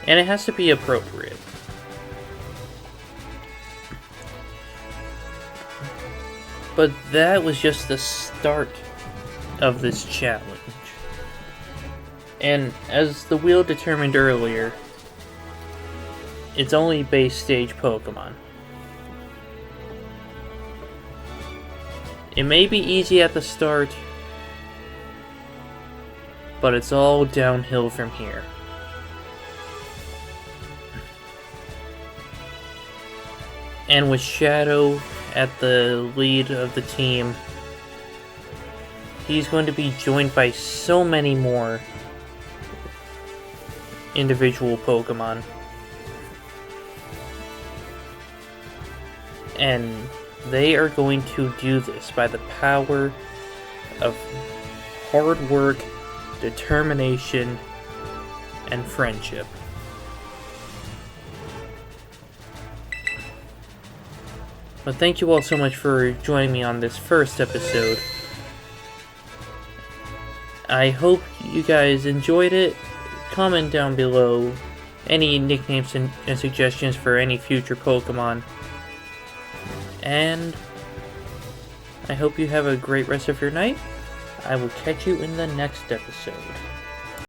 And it has to be appropriate. But that was just the start of this challenge. And as the wheel determined earlier, it's only base stage Pokemon. It may be easy at the start, but it's all downhill from here. And with Shadow at the lead of the team, he's going to be joined by so many more individual Pokemon. And they are going to do this by the power of hard work, determination, and friendship. But thank you all so much for joining me on this first episode. I hope you guys enjoyed it. Comment down below any nicknames and suggestions for any future Pokemon. And I hope you have a great rest of your night. I will catch you in the next episode.